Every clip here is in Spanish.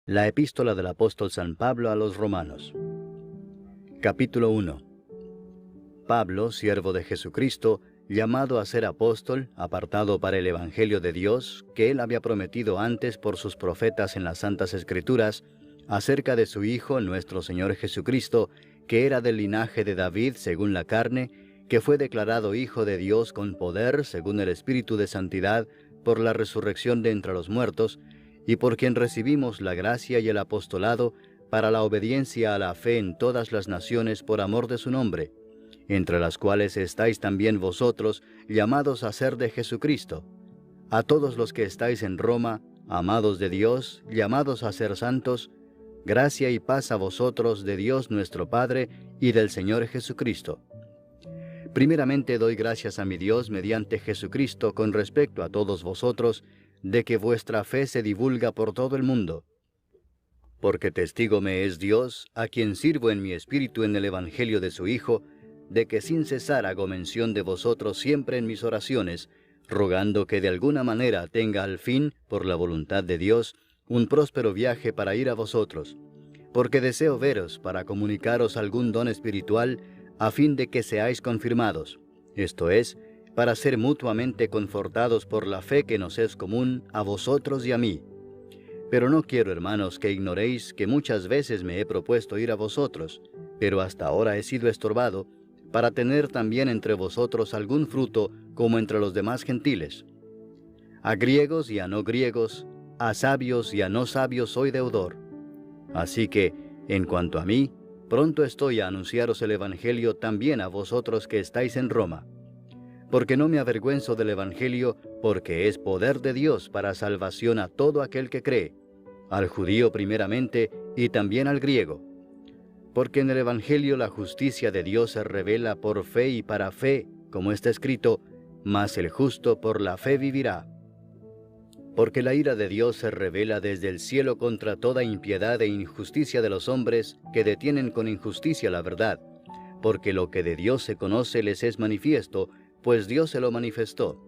La epístola del apóstol San Pablo a los Romanos. Capítulo 1. Pablo, siervo de Jesucristo, llamado a ser apóstol, apartado para el Evangelio de Dios, que él había prometido antes por sus profetas en las Santas Escrituras, acerca de su Hijo, nuestro Señor Jesucristo, que era del linaje de David según la carne, que fue declarado Hijo de Dios con poder según el Espíritu de Santidad, por la resurrección de entre los muertos, y por quien recibimos la gracia y el apostolado para la obediencia a la fe en todas las naciones por amor de su nombre, entre las cuales estáis también vosotros, llamados a ser de Jesucristo. A todos los que estáis en Roma, amados de Dios, llamados a ser santos, gracia y paz a vosotros de Dios nuestro Padre y del Señor Jesucristo. Primeramente doy gracias a mi Dios mediante Jesucristo con respecto a todos vosotros, de que vuestra fe se divulga por todo el mundo. Porque testigo me es Dios, a quien sirvo en mi espíritu en el Evangelio de su Hijo, de que sin cesar hago mención de vosotros siempre en mis oraciones, rogando que de alguna manera tenga al fin, por la voluntad de Dios, un próspero viaje para ir a vosotros. Porque deseo veros para comunicaros algún don espiritual, a fin de que seáis confirmados, esto es, para ser mutuamente confortados por la fe que nos es común a vosotros y a mí. Pero no quiero, hermanos, que ignoréis que muchas veces me he propuesto ir a vosotros, pero hasta ahora he sido estorbado, para tener también entre vosotros algún fruto como entre los demás gentiles. A griegos y a no griegos, a sabios y a no sabios soy deudor. Así que, en cuanto a mí, pronto estoy a anunciaros el Evangelio también a vosotros que estáis en Roma. Porque no me avergüenzo del Evangelio, porque es poder de Dios para salvación a todo aquel que cree, al judío primeramente y también al griego. Porque en el Evangelio la justicia de Dios se revela por fe y para fe, como está escrito, mas el justo por la fe vivirá. Porque la ira de Dios se revela desde el cielo contra toda impiedad e injusticia de los hombres que detienen con injusticia la verdad, porque lo que de Dios se conoce les es manifiesto, pues Dios se lo manifestó.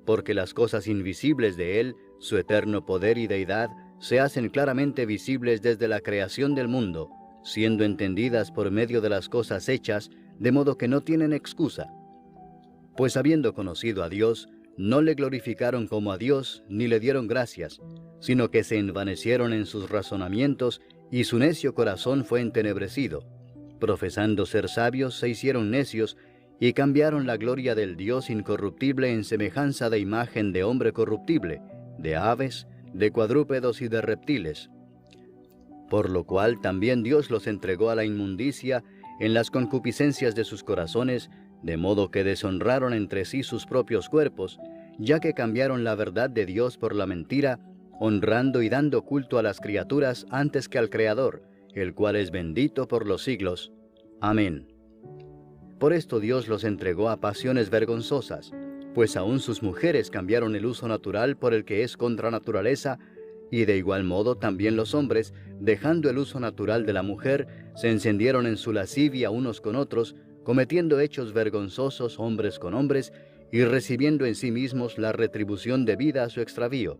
Porque las cosas invisibles de Él, su eterno poder y deidad, se hacen claramente visibles desde la creación del mundo, siendo entendidas por medio de las cosas hechas, de modo que no tienen excusa. Pues habiendo conocido a Dios, no le glorificaron como a Dios, ni le dieron gracias, sino que se envanecieron en sus razonamientos, y su necio corazón fue entenebrecido. Profesando ser sabios, se hicieron necios, y cambiaron la gloria del Dios incorruptible en semejanza de imagen de hombre corruptible, de aves, de cuadrúpedos y de reptiles. Por lo cual también Dios los entregó a la inmundicia en las concupiscencias de sus corazones, de modo que deshonraron entre sí sus propios cuerpos, ya que cambiaron la verdad de Dios por la mentira, honrando y dando culto a las criaturas antes que al Creador, el cual es bendito por los siglos. Amén. Por esto Dios los entregó a pasiones vergonzosas, pues aún sus mujeres cambiaron el uso natural por el que es contra naturaleza, y de igual modo también los hombres, dejando el uso natural de la mujer, se encendieron en su lascivia unos con otros, cometiendo hechos vergonzosos hombres con hombres, y recibiendo en sí mismos la retribución debida a su extravío.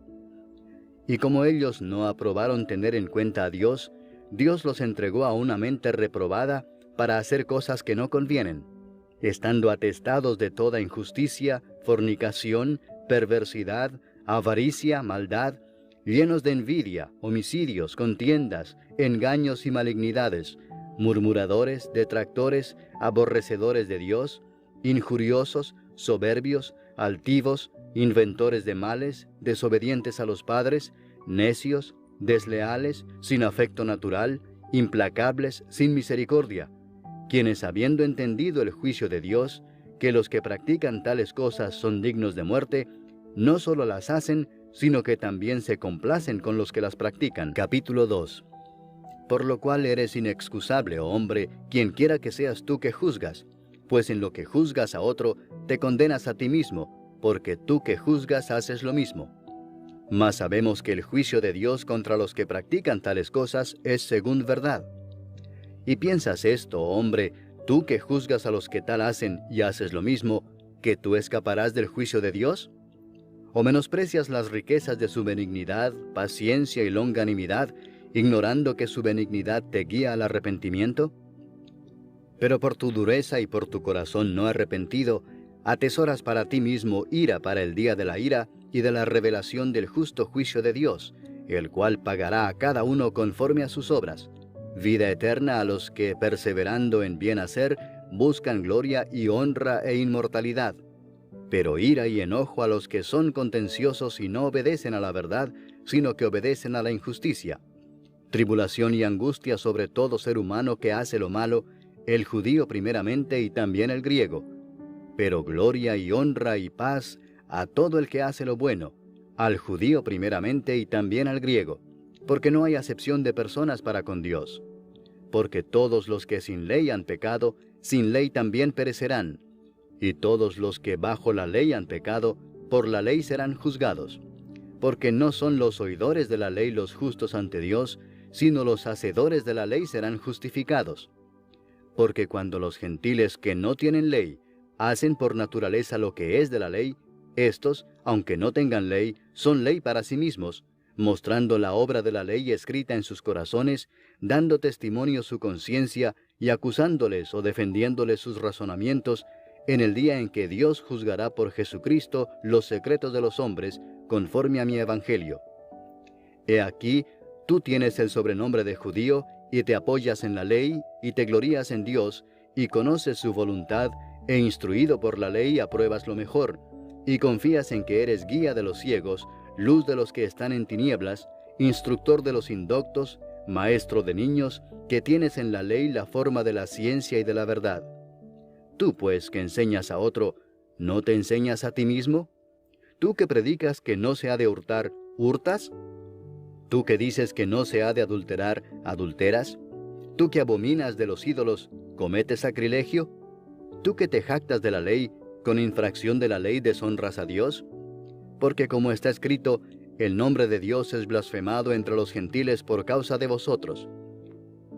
Y como ellos no aprobaron tener en cuenta a Dios, Dios los entregó a una mente reprobada para hacer cosas que no convienen, estando atestados de toda injusticia, fornicación, perversidad, avaricia, maldad, llenos de envidia, homicidios, contiendas, engaños y malignidades, murmuradores, detractores, aborrecedores de Dios, injuriosos, soberbios, altivos, inventores de males, desobedientes a los padres, necios, desleales, sin afecto natural, implacables, sin misericordia, quienes habiendo entendido el juicio de Dios, que los que practican tales cosas son dignos de muerte, no solo las hacen, sino que también se complacen con los que las practican. Capítulo 2. Por lo cual eres inexcusable, oh hombre, quien quiera que seas tú que juzgas, pues en lo que juzgas a otro, te condenas a ti mismo, porque tú que juzgas haces lo mismo. Mas sabemos que el juicio de Dios contra los que practican tales cosas es según verdad. ¿Y piensas esto, oh hombre, tú que juzgas a los que tal hacen y haces lo mismo, que tú escaparás del juicio de Dios? ¿O menosprecias las riquezas de su benignidad, paciencia y longanimidad, ignorando que su benignidad te guía al arrepentimiento? Pero por tu dureza y por tu corazón no arrepentido, atesoras para ti mismo ira para el día de la ira y de la revelación del justo juicio de Dios, el cual pagará a cada uno conforme a sus obras. Vida eterna a los que, perseverando en bien hacer, buscan gloria y honra e inmortalidad. Pero ira y enojo a los que son contenciosos y no obedecen a la verdad, sino que obedecen a la injusticia. Tribulación y angustia sobre todo ser humano que hace lo malo, el judío primeramente y también el griego. Pero gloria y honra y paz a todo el que hace lo bueno, al judío primeramente y también al griego, porque no hay acepción de personas para con Dios. Porque todos los que sin ley han pecado, sin ley también perecerán, y todos los que bajo la ley han pecado, por la ley serán juzgados. Porque no son los oidores de la ley los justos ante Dios, sino los hacedores de la ley serán justificados. Porque cuando los gentiles que no tienen ley hacen por naturaleza lo que es de la ley, éstos, aunque no tengan ley, son ley para sí mismos, mostrando la obra de la ley escrita en sus corazones, dando testimonio su conciencia y acusándoles o defendiéndoles sus razonamientos, en el día en que Dios juzgará por Jesucristo los secretos de los hombres, conforme a mi evangelio. He aquí, tú tienes el sobrenombre de judío, y te apoyas en la ley, y te glorías en Dios, y conoces su voluntad, e instruido por la ley apruebas lo mejor, y confías en que eres guía de los ciegos, luz de los que están en tinieblas, instructor de los indoctos, maestro de niños, que tienes en la ley la forma de la ciencia y de la verdad. Tú, pues, que enseñas a otro, ¿no te enseñas a ti mismo? Tú que predicas que no se ha de hurtar, ¿hurtas? Tú que dices que no se ha de adulterar, ¿adulteras? Tú que abominas de los ídolos, ¿cometes sacrilegio? Tú que te jactas de la ley, ¿con infracción de la ley deshonras a Dios? Porque como está escrito, el nombre de Dios es blasfemado entre los gentiles por causa de vosotros.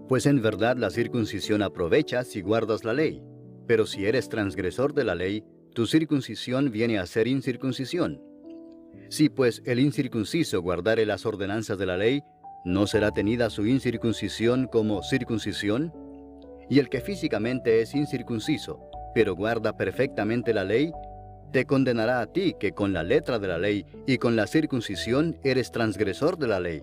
Pues en verdad la circuncisión aprovecha si guardas la ley, pero si eres transgresor de la ley, tu circuncisión viene a ser incircuncisión. Si pues el incircunciso guardare las ordenanzas de la ley, ¿no será tenida su incircuncisión como circuncisión? Y el que físicamente es incircunciso, pero guarda perfectamente la ley, te condenará a ti que con la letra de la ley y con la circuncisión eres transgresor de la ley.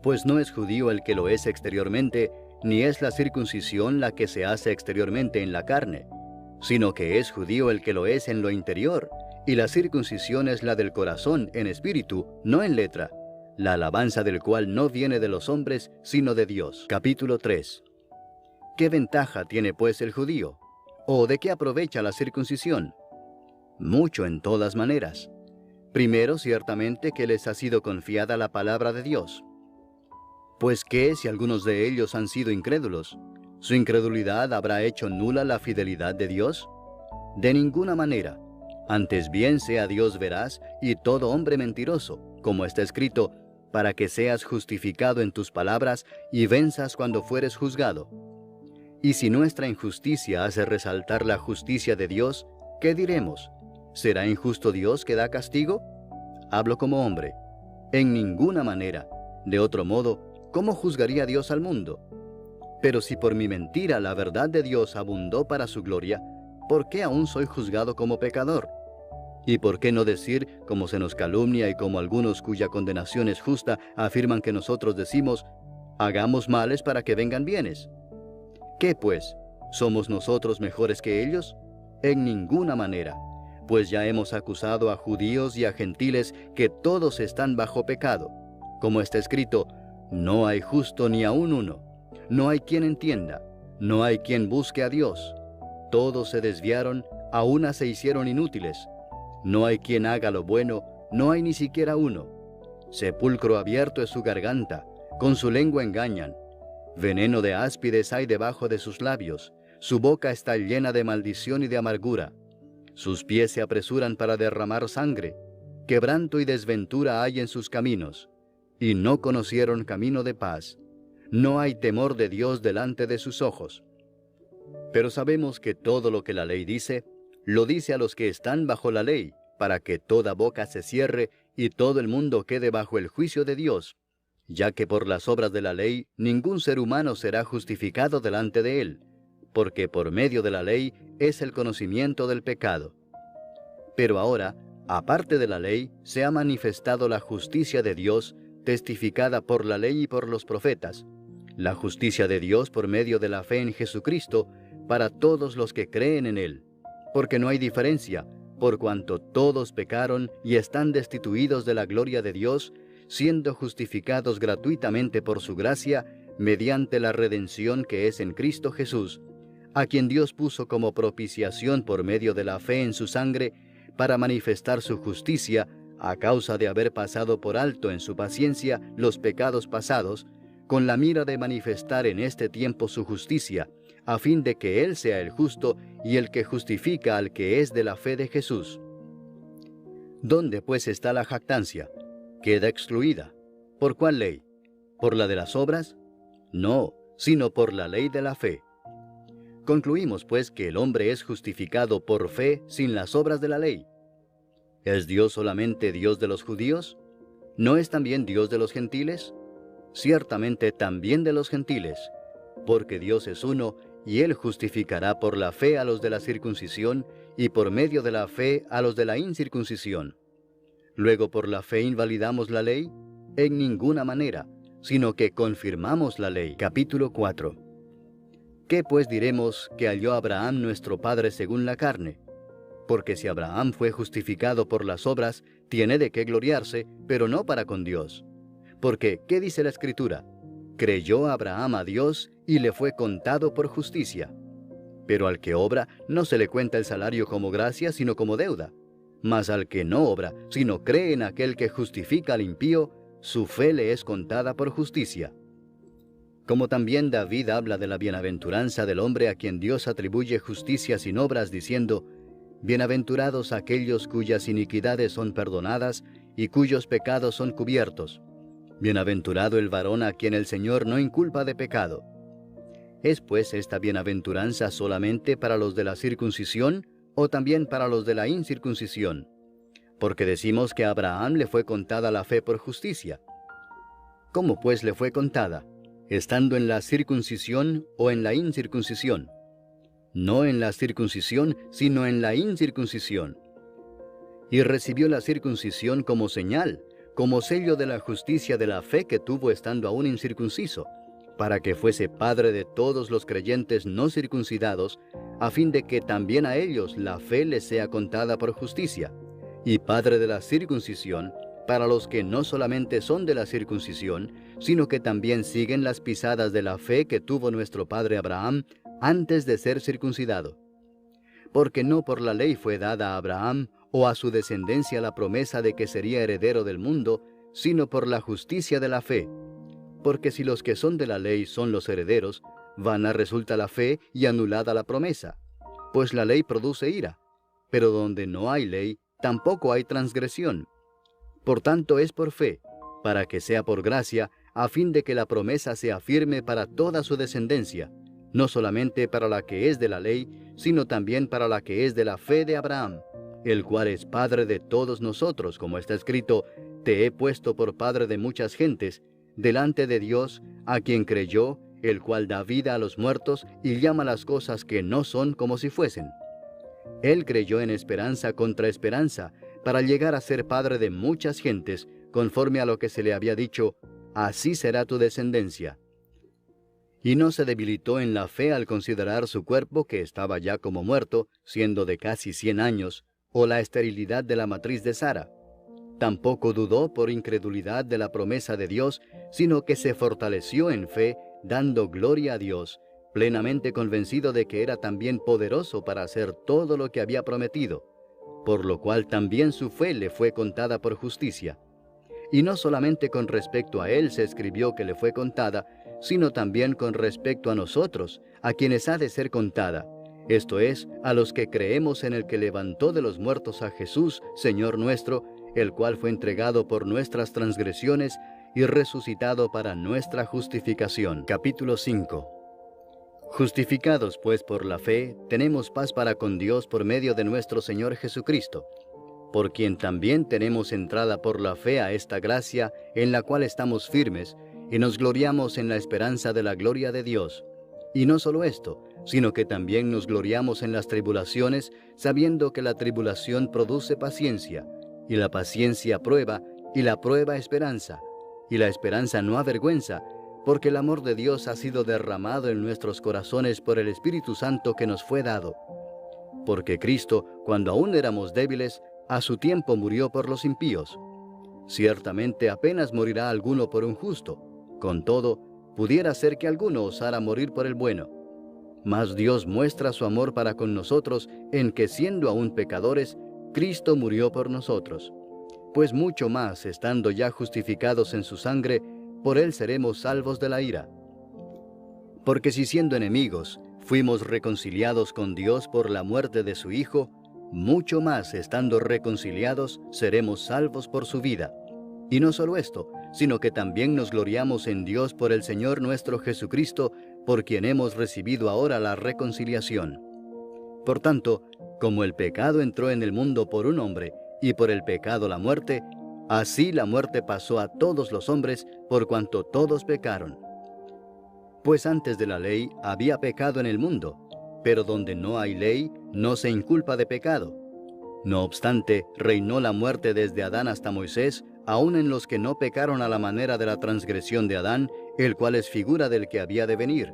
Pues no es judío el que lo es exteriormente, ni es la circuncisión la que se hace exteriormente en la carne, sino que es judío el que lo es en lo interior, y la circuncisión es la del corazón en espíritu, no en letra, la alabanza del cual no viene de los hombres, sino de Dios. Capítulo 3. ¿Qué ventaja tiene pues el judío? ¿O de qué aprovecha la circuncisión? Mucho en todas maneras. Primero, ciertamente que les ha sido confiada la palabra de Dios. Pues ¿qué si algunos de ellos han sido incrédulos? ¿Su incredulidad habrá hecho nula la fidelidad de Dios? De ninguna manera. Antes bien sea Dios veraz y todo hombre mentiroso, como está escrito, para que seas justificado en tus palabras y venzas cuando fueres juzgado. Y si nuestra injusticia hace resaltar la justicia de Dios, ¿qué diremos? ¿Será injusto Dios que da castigo? Hablo como hombre. En ninguna manera. De otro modo, ¿cómo juzgaría Dios al mundo? Pero si por mi mentira la verdad de Dios abundó para su gloria, ¿por qué aún soy juzgado como pecador? ¿Y por qué no decir, como se nos calumnia y como algunos cuya condenación es justa afirman que nosotros decimos, hagamos males para que vengan bienes? ¿Qué pues? ¿Somos nosotros mejores que ellos? En ninguna manera, pues ya hemos acusado a judíos y a gentiles que todos están bajo pecado. Como está escrito, no hay justo ni aun uno, no hay quien entienda, no hay quien busque a Dios. Todos se desviaron, a una se hicieron inútiles. No hay quien haga lo bueno, no hay ni siquiera uno. Sepulcro abierto es su garganta, con su lengua engañan. Veneno de áspides hay debajo de sus labios, su boca está llena de maldición y de amargura. Sus pies se apresuran para derramar sangre, quebranto y desventura hay en sus caminos, y no conocieron camino de paz. No hay temor de Dios delante de sus ojos. Pero sabemos que todo lo que la ley dice, lo dice a los que están bajo la ley, para que toda boca se cierre y todo el mundo quede bajo el juicio de Dios. ya que por las obras de la ley ningún ser humano será justificado delante de él, porque por medio de la ley es el conocimiento del pecado. Pero ahora, aparte de la ley, se ha manifestado la justicia de Dios, testificada por la ley y por los profetas, la justicia de Dios por medio de la fe en Jesucristo, para todos los que creen en Él, porque no hay diferencia, por cuanto todos pecaron y están destituidos de la gloria de Dios, siendo justificados gratuitamente por su gracia, mediante la redención que es en Cristo Jesús, a quien Dios puso como propiciación por medio de la fe en su sangre, para manifestar su justicia, a causa de haber pasado por alto en su paciencia los pecados pasados, con la mira de manifestar en este tiempo su justicia, a fin de que Él sea el justo y el que justifica al que es de la fe de Jesús. ¿Dónde pues está la jactancia? Queda excluida. ¿Por cuál ley? ¿Por la de las obras? No, sino por la ley de la fe. Concluimos pues que el hombre es justificado por fe sin las obras de la ley. ¿Es Dios solamente Dios de los judíos? ¿No es también Dios de los gentiles? Ciertamente también de los gentiles, porque Dios es uno, y Él justificará por la fe a los de la circuncisión, y por medio de la fe a los de la incircuncisión. Luego, ¿por la fe invalidamos la ley? En ninguna manera, sino que confirmamos la ley. Capítulo 4. ¿Qué pues diremos que halló Abraham nuestro padre según la carne? Porque si Abraham fue justificado por las obras, tiene de qué gloriarse, pero no para con Dios. Porque, ¿qué dice la Escritura? Creyó Abraham a Dios y le fue contado por justicia. Pero al que obra no se le cuenta el salario como gracia, sino como deuda. Mas al que no obra, sino cree en aquel que justifica al impío, su fe le es contada por justicia. Como también David habla de la bienaventuranza del hombre a quien Dios atribuye justicia sin obras, diciendo: Bienaventurados aquellos cuyas iniquidades son perdonadas y cuyos pecados son cubiertos. Bienaventurado el varón a quien el Señor no inculpa de pecado. ¿Es pues esta bienaventuranza solamente para los de la circuncisión o también para los de la incircuncisión? Porque decimos que a Abraham le fue contada la fe por justicia. ¿Cómo pues le fue contada? ¿Estando en la circuncisión o en la incircuncisión? No en la circuncisión, sino en la incircuncisión. Y recibió la circuncisión como señal, como sello de la justicia de la fe que tuvo estando aún incircunciso, para que fuese padre de todos los creyentes no circuncidados, a fin de que también a ellos la fe les sea contada por justicia, y padre de la circuncisión, para los que no solamente son de la circuncisión, sino que también siguen las pisadas de la fe que tuvo nuestro padre Abraham antes de ser circuncidado. Porque no por la ley fue dada a Abraham o a su descendencia la promesa de que sería heredero del mundo, sino por la justicia de la fe. Porque si los que son de la ley son los herederos, vana resulta la fe y anulada la promesa. Pues la ley produce ira, pero donde no hay ley, tampoco hay transgresión. Por tanto es por fe, para que sea por gracia, a fin de que la promesa sea firme para toda su descendencia, no solamente para la que es de la ley, sino también para la que es de la fe de Abraham, el cual es padre de todos nosotros, como está escrito: Te he puesto por padre de muchas gentes, delante de Dios, a quien creyó, el cual da vida a los muertos y llama las cosas que no son como si fuesen. Él creyó en esperanza contra esperanza, para llegar a ser padre de muchas gentes, conforme a lo que se le había dicho: Así será tu descendencia. Y no se debilitó en la fe al considerar su cuerpo, que estaba ya como muerto, siendo de casi 100 años, o la esterilidad de la matriz de Sara. Tampoco dudó por incredulidad de la promesa de Dios, sino que se fortaleció en fe, dando gloria a Dios, plenamente convencido de que era también poderoso para hacer todo lo que había prometido, por lo cual también su fe le fue contada por justicia. Y no solamente con respecto a él se escribió que le fue contada, sino también con respecto a nosotros, a quienes ha de ser contada, esto es, a los que creemos en el que levantó de los muertos a Jesús, Señor nuestro, el cual fue entregado por nuestras transgresiones y resucitado para nuestra justificación. Capítulo 5. Justificados pues por la fe, tenemos paz para con Dios por medio de nuestro Señor Jesucristo, por quien también tenemos entrada por la fe a esta gracia en la cual estamos firmes, y nos gloriamos en la esperanza de la gloria de Dios. Y no solo esto, sino que también nos gloriamos en las tribulaciones, sabiendo que la tribulación produce paciencia, y la paciencia prueba, y la prueba esperanza, y la esperanza no avergüenza, porque el amor de Dios ha sido derramado en nuestros corazones por el Espíritu Santo que nos fue dado. Porque Cristo, cuando aún éramos débiles, a su tiempo murió por los impíos. Ciertamente apenas morirá alguno por un justo, con todo, pudiera ser que alguno osara morir por el bueno. Mas Dios muestra su amor para con nosotros en que, siendo aún pecadores, Cristo murió por nosotros. Pues mucho más, estando ya justificados en su sangre, por él seremos salvos de la ira. Porque si siendo enemigos, fuimos reconciliados con Dios por la muerte de su Hijo, mucho más, estando reconciliados, seremos salvos por su vida. Y no solo esto, sino que también nos gloriamos en Dios por el Señor nuestro Jesucristo, por quien hemos recibido ahora la reconciliación. Por tanto, como el pecado entró en el mundo por un hombre, y por el pecado la muerte, así la muerte pasó a todos los hombres, por cuanto todos pecaron. Pues antes de la ley había pecado en el mundo, pero donde no hay ley, no se inculpa de pecado. No obstante, reinó la muerte desde Adán hasta Moisés, aun en los que no pecaron a la manera de la transgresión de Adán, el cual es figura del que había de venir.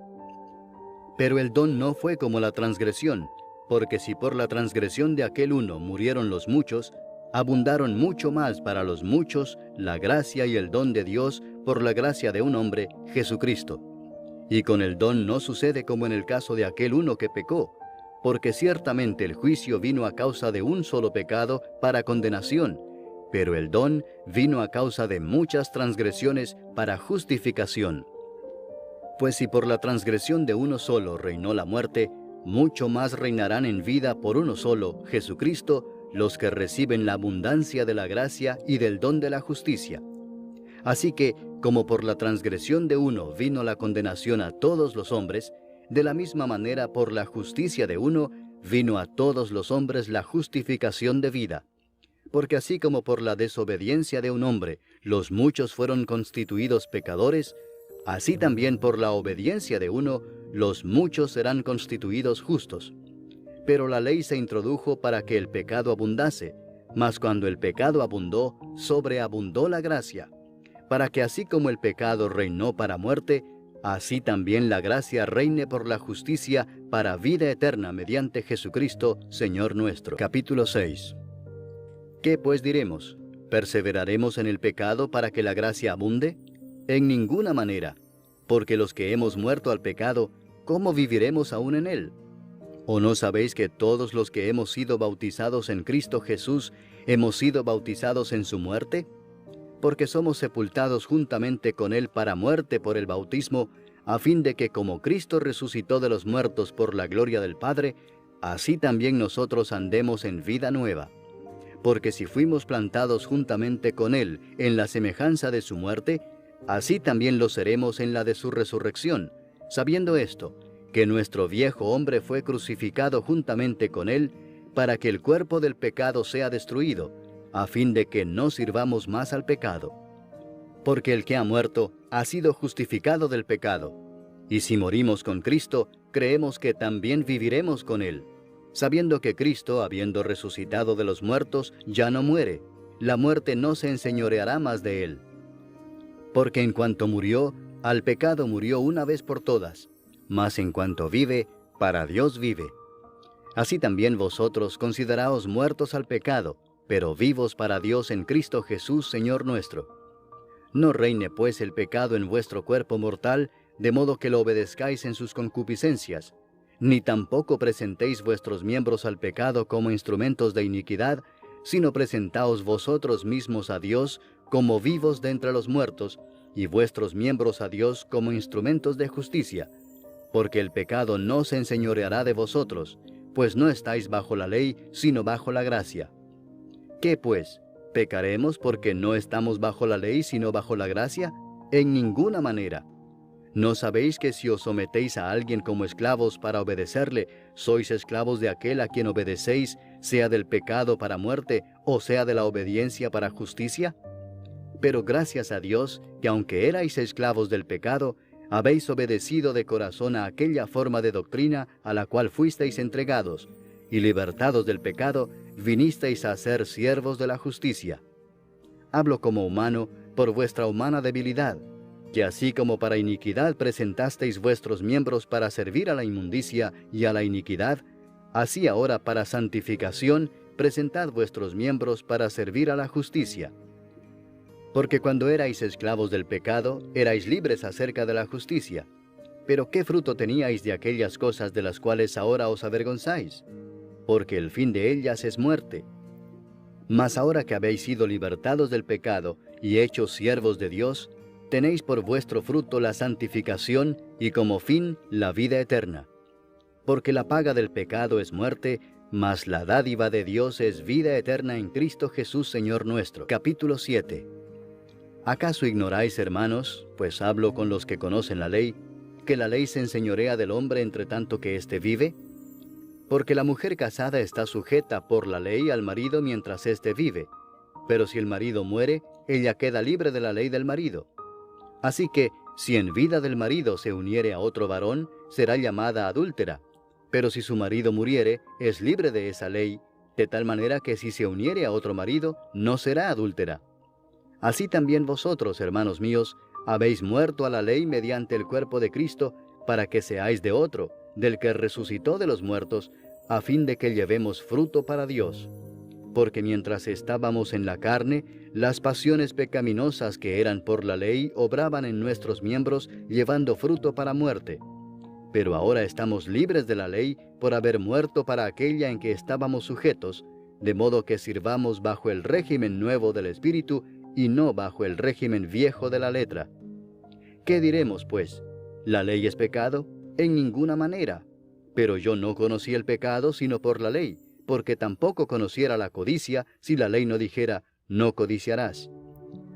Pero el don no fue como la transgresión, porque si por la transgresión de aquel uno murieron los muchos, abundaron mucho más para los muchos la gracia y el don de Dios por la gracia de un hombre, Jesucristo. Y con el don no sucede como en el caso de aquel uno que pecó, porque ciertamente el juicio vino a causa de un solo pecado para condenación, pero el don vino a causa de muchas transgresiones para justificación. Pues si por la transgresión de uno solo reinó la muerte, mucho más reinarán en vida por uno solo, Jesucristo, los que reciben la abundancia de la gracia y del don de la justicia. Así que, como por la transgresión de uno vino la condenación a todos los hombres, de la misma manera por la justicia de uno vino a todos los hombres la justificación de vida. Porque así como por la desobediencia de un hombre los muchos fueron constituidos pecadores, así también por la obediencia de uno los muchos serán constituidos justos. Pero la ley se introdujo para que el pecado abundase, mas cuando el pecado abundó, sobreabundó la gracia, para que así como el pecado reinó para muerte, así también la gracia reine por la justicia para vida eterna mediante Jesucristo, Señor nuestro. Capítulo 6. ¿Qué pues diremos? ¿Perseveraremos en el pecado para que la gracia abunde? En ninguna manera, porque los que hemos muerto al pecado, ¿cómo viviremos aún en él? ¿O no sabéis que todos los que hemos sido bautizados en Cristo Jesús, hemos sido bautizados en su muerte? Porque somos sepultados juntamente con él para muerte por el bautismo, a fin de que como Cristo resucitó de los muertos por la gloria del Padre, así también nosotros andemos en vida nueva. Porque si fuimos plantados juntamente con él en la semejanza de su muerte, así también lo seremos en la de su resurrección, sabiendo esto, que nuestro viejo hombre fue crucificado juntamente con él, para que el cuerpo del pecado sea destruido, a fin de que no sirvamos más al pecado. Porque el que ha muerto ha sido justificado del pecado, y si morimos con Cristo, creemos que también viviremos con él, sabiendo que Cristo, habiendo resucitado de los muertos, ya no muere, la muerte no se enseñoreará más de él. Porque en cuanto murió, al pecado murió una vez por todas, mas en cuanto vive, para Dios vive. Así también vosotros consideraos muertos al pecado, pero vivos para Dios en Cristo Jesús, Señor nuestro. No reine pues el pecado en vuestro cuerpo mortal, de modo que lo obedezcáis en sus concupiscencias, ni tampoco presentéis vuestros miembros al pecado como instrumentos de iniquidad, sino presentaos vosotros mismos a Dios como vivos de entre los muertos, y vuestros miembros a Dios como instrumentos de justicia, porque el pecado no se enseñoreará de vosotros, pues no estáis bajo la ley, sino bajo la gracia. ¿Qué pues? ¿Pecaremos porque no estamos bajo la ley, sino bajo la gracia? En ninguna manera. ¿No sabéis que si os sometéis a alguien como esclavos para obedecerle, sois esclavos de aquel a quien obedecéis, sea del pecado para muerte, o sea de la obediencia para justicia? Pero gracias a Dios, que aunque erais esclavos del pecado, habéis obedecido de corazón a aquella forma de doctrina a la cual fuisteis entregados, y libertados del pecado, vinisteis a ser siervos de la justicia. Hablo como humano por vuestra humana debilidad, que así como para iniquidad presentasteis vuestros miembros para servir a la inmundicia y a la iniquidad, así ahora para santificación presentad vuestros miembros para servir a la justicia. Porque cuando erais esclavos del pecado, erais libres acerca de la justicia. Pero ¿qué fruto teníais de aquellas cosas de las cuales ahora os avergonzáis? Porque el fin de ellas es muerte. Mas ahora que habéis sido libertados del pecado y hechos siervos de Dios, tenéis por vuestro fruto la santificación y como fin la vida eterna. Porque la paga del pecado es muerte, mas la dádiva de Dios es vida eterna en Cristo Jesús Señor nuestro. Capítulo 7. ¿Acaso ignoráis, hermanos, pues hablo con los que conocen la ley, que la ley se enseñorea del hombre entre tanto que éste vive? Porque la mujer casada está sujeta por la ley al marido mientras éste vive, pero si el marido muere, ella queda libre de la ley del marido. Así que, si en vida del marido se uniere a otro varón, será llamada adúltera, pero si su marido muriere, es libre de esa ley, de tal manera que si se uniere a otro marido, no será adúltera. Así también vosotros, hermanos míos, habéis muerto a la ley mediante el cuerpo de Cristo, para que seáis de otro, del que resucitó de los muertos, a fin de que llevemos fruto para Dios. Porque mientras estábamos en la carne, las pasiones pecaminosas que eran por la ley obraban en nuestros miembros, llevando fruto para muerte. Pero ahora estamos libres de la ley por haber muerto para aquella en que estábamos sujetos, de modo que sirvamos bajo el régimen nuevo del Espíritu y no bajo el régimen viejo de la letra. ¿Qué diremos, pues? ¿La ley es pecado? En ninguna manera. Pero yo no conocí el pecado sino por la ley, porque tampoco conociera la codicia si la ley no dijera, no codiciarás.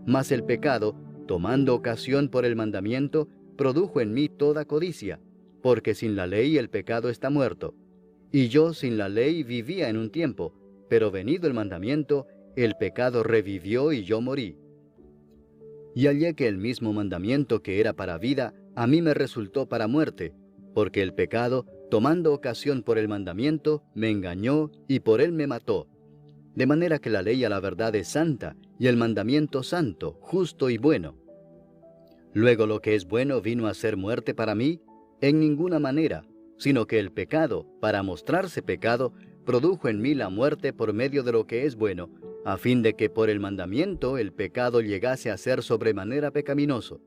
Mas el pecado, tomando ocasión por el mandamiento, produjo en mí toda codicia, porque sin la ley el pecado está muerto. Y yo sin la ley vivía en un tiempo, pero venido el mandamiento, el pecado revivió y yo morí. Y hallé que el mismo mandamiento que era para vida, a mí me resultó para muerte, porque el pecado, tomando ocasión por el mandamiento, me engañó y por él me mató. De manera que la ley a la verdad es santa, y el mandamiento santo, justo y bueno. Luego lo que es bueno vino a ser muerte para mí, en ninguna manera, sino que el pecado, para mostrarse pecado, produjo en mí la muerte por medio de lo que es bueno, a fin de que por el mandamiento el pecado llegase a ser sobremanera pecaminoso.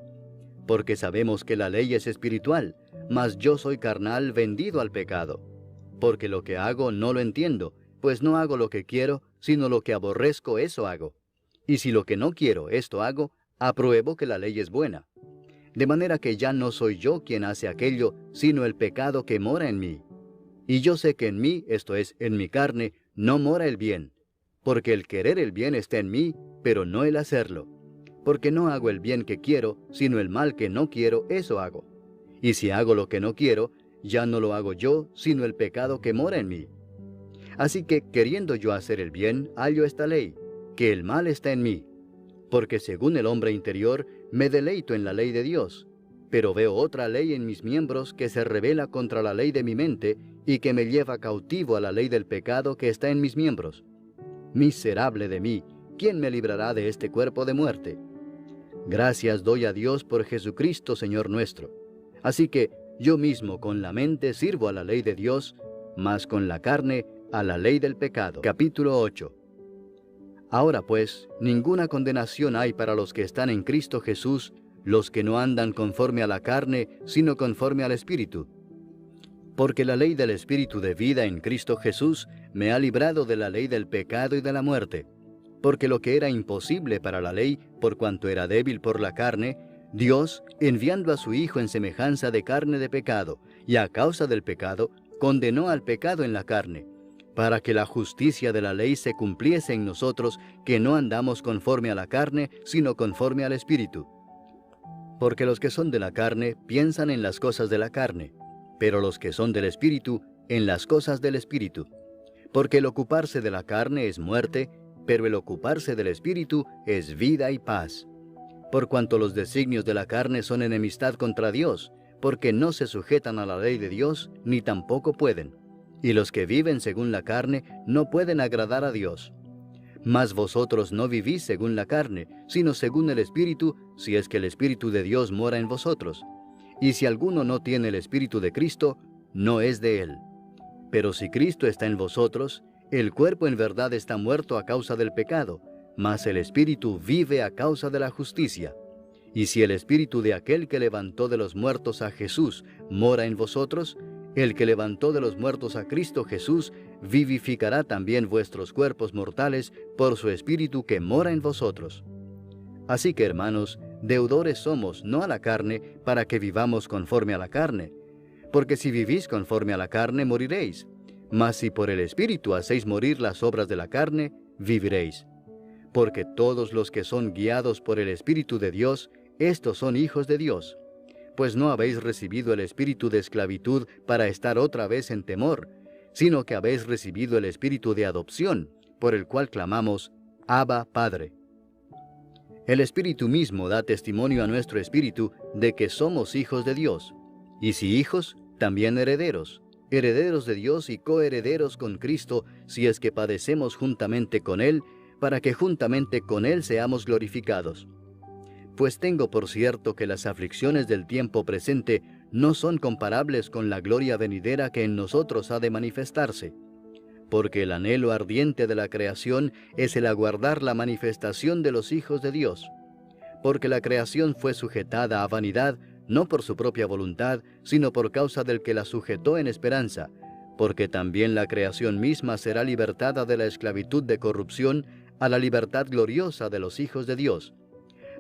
Porque sabemos que la ley es espiritual, mas yo soy carnal vendido al pecado. Porque lo que hago no lo entiendo, pues no hago lo que quiero, sino lo que aborrezco eso hago. Y si lo que no quiero esto hago, apruebo que la ley es buena. De manera que ya no soy yo quien hace aquello, sino el pecado que mora en mí. Y yo sé que en mí, esto es, en mi carne, no mora el bien. Porque el querer el bien está en mí, pero no el hacerlo. Porque no hago el bien que quiero, sino el mal que no quiero, eso hago. Y si hago lo que no quiero, ya no lo hago yo, sino el pecado que mora en mí. Así que, queriendo yo hacer el bien, hallo esta ley, que el mal está en mí. Porque según el hombre interior, me deleito en la ley de Dios, pero veo otra ley en mis miembros que se rebela contra la ley de mi mente y que me lleva cautivo a la ley del pecado que está en mis miembros. Miserable de mí, ¿quién me librará de este cuerpo de muerte? Gracias doy a Dios por Jesucristo, Señor nuestro. Así que yo mismo con la mente sirvo a la ley de Dios, mas con la carne a la ley del pecado. Capítulo 8. Ahora pues, ninguna condenación hay para los que están en Cristo Jesús, los que no andan conforme a la carne, sino conforme al Espíritu. Porque la ley del Espíritu de vida en Cristo Jesús me ha librado de la ley del pecado y de la muerte. Porque lo que era imposible para la ley, por cuanto era débil por la carne, Dios, enviando a su Hijo en semejanza de carne de pecado, y a causa del pecado, condenó al pecado en la carne, para que la justicia de la ley se cumpliese en nosotros, que no andamos conforme a la carne, sino conforme al Espíritu. Porque los que son de la carne piensan en las cosas de la carne, pero los que son del Espíritu en las cosas del Espíritu. Porque el ocuparse de la carne es muerte, pero el ocuparse del Espíritu es vida y paz. Por cuanto los designios de la carne son enemistad contra Dios, porque no se sujetan a la ley de Dios, ni tampoco pueden. Y los que viven según la carne no pueden agradar a Dios. Mas vosotros no vivís según la carne, sino según el Espíritu, si es que el Espíritu de Dios mora en vosotros. Y si alguno no tiene el Espíritu de Cristo, no es de él. Pero si Cristo está en vosotros, el cuerpo en verdad está muerto a causa del pecado, mas el Espíritu vive a causa de la justicia. Y si el Espíritu de aquel que levantó de los muertos a Jesús mora en vosotros, el que levantó de los muertos a Cristo Jesús vivificará también vuestros cuerpos mortales por su Espíritu que mora en vosotros. Así que, hermanos, deudores somos, no a la carne, para que vivamos conforme a la carne. Porque si vivís conforme a la carne, moriréis. Mas si por el Espíritu hacéis morir las obras de la carne, viviréis. Porque todos los que son guiados por el Espíritu de Dios, estos son hijos de Dios. Pues no habéis recibido el espíritu de esclavitud para estar otra vez en temor, sino que habéis recibido el espíritu de adopción, por el cual clamamos, Abba, Padre. El Espíritu mismo da testimonio a nuestro espíritu de que somos hijos de Dios. Y si hijos, también herederos, herederos de Dios y coherederos con Cristo, si es que padecemos juntamente con Él, para que juntamente con Él seamos glorificados. Pues tengo por cierto que las aflicciones del tiempo presente no son comparables con la gloria venidera que en nosotros ha de manifestarse. Porque el anhelo ardiente de la creación es el aguardar la manifestación de los hijos de Dios. Porque la creación fue sujetada a vanidad, no por su propia voluntad, sino por causa del que la sujetó en esperanza, porque también la creación misma será libertada de la esclavitud de corrupción a la libertad gloriosa de los hijos de Dios.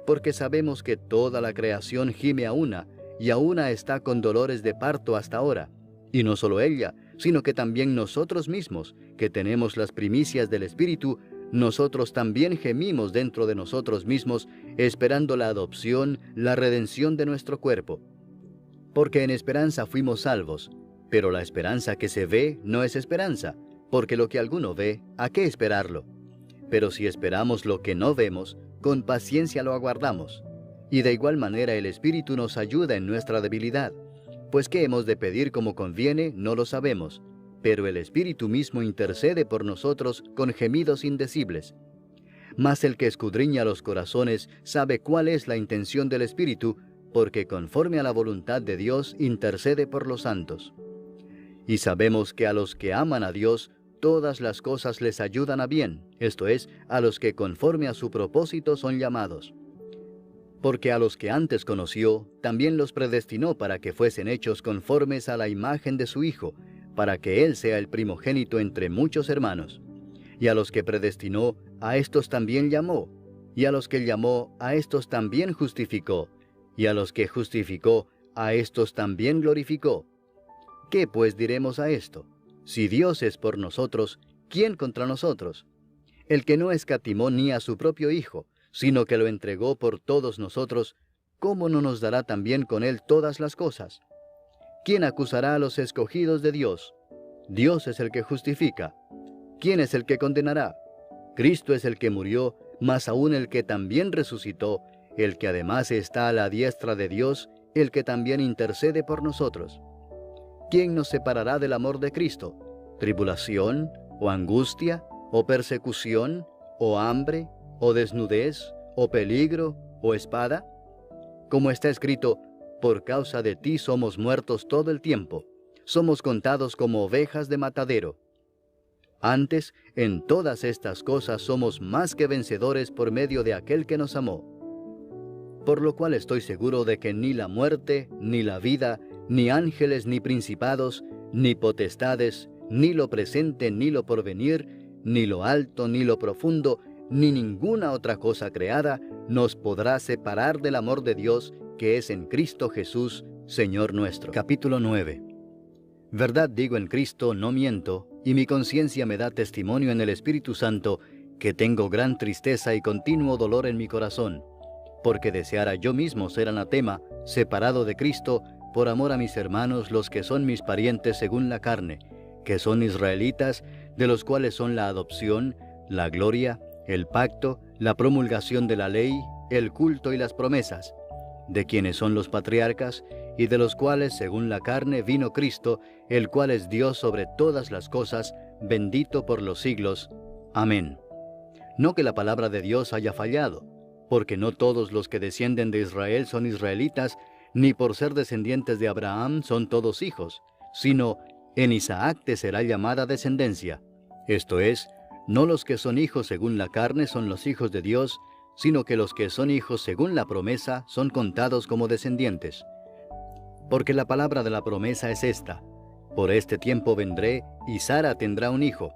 Porque sabemos que toda la creación gime a una, y a una está con dolores de parto hasta ahora. Y no solo ella, sino que también nosotros mismos, que tenemos las primicias del Espíritu, nosotros también gemimos dentro de nosotros mismos, esperando la adopción, la redención de nuestro cuerpo. Porque en esperanza fuimos salvos, pero la esperanza que se ve no es esperanza, porque lo que alguno ve, ¿a qué esperarlo? Pero si esperamos lo que no vemos, con paciencia lo aguardamos. Y de igual manera el Espíritu nos ayuda en nuestra debilidad, pues qué hemos de pedir como conviene no lo sabemos, pero el Espíritu mismo intercede por nosotros con gemidos indecibles. Mas el que escudriña los corazones sabe cuál es la intención del Espíritu, porque conforme a la voluntad de Dios intercede por los santos. Y sabemos que a los que aman a Dios, todas las cosas les ayudan a bien, esto es, a los que conforme a su propósito son llamados. Porque a los que antes conoció, también los predestinó para que fuesen hechos conformes a la imagen de su Hijo, para que Él sea el primogénito entre muchos hermanos. Y a los que predestinó, a estos también llamó, y a los que llamó, a estos también justificó, y a los que justificó, a estos también glorificó. ¿Qué pues diremos a esto? Si Dios es por nosotros, ¿quién contra nosotros? El que no escatimó ni a su propio Hijo, sino que lo entregó por todos nosotros, ¿cómo no nos dará también con Él todas las cosas? ¿Quién acusará a los escogidos de Dios? Dios es el que justifica. ¿Quién es el que condenará? Cristo es el que murió, mas aún el que también resucitó, el que además está a la diestra de Dios, el que también intercede por nosotros. ¿Quién nos separará del amor de Cristo? ¿Tribulación, o angustia, o persecución, o hambre, o desnudez, o peligro, o espada? Como está escrito, por causa de ti somos muertos todo el tiempo, somos contados como ovejas de matadero. Antes, en todas estas cosas somos más que vencedores por medio de aquel que nos amó. Por lo cual estoy seguro de que ni la muerte, ni la vida, ni ángeles, ni principados, ni potestades, ni lo presente, ni lo porvenir, ni lo alto, ni lo profundo, ni ninguna otra cosa creada, nos podrá separar del amor de Dios que es en Cristo Jesús, Señor nuestro. Capítulo 9. Verdad digo en Cristo, no miento, y mi conciencia me da testimonio en el Espíritu Santo, que tengo gran tristeza y continuo dolor en mi corazón, porque deseara yo mismo ser anatema, separado de Cristo, por amor a mis hermanos los que son mis parientes según la carne, que son israelitas, de los cuales son la adopción, la gloria, el pacto, la promulgación de la ley, el culto y las promesas, de quienes son los patriarcas, y de los cuales según la carne vino Cristo, el cual es Dios sobre todas las cosas, bendito por los siglos. Amén. No que la palabra de Dios haya fallado, porque no todos los que descienden de Israel son israelitas, ni por ser descendientes de Abraham son todos hijos, sino en Isaac te será llamada descendencia. Esto es, no los que son hijos según la carne son los hijos de Dios, sino que los que son hijos según la promesa son contados como descendientes. Porque la palabra de la promesa es esta: por este tiempo vendré, y Sara tendrá un hijo.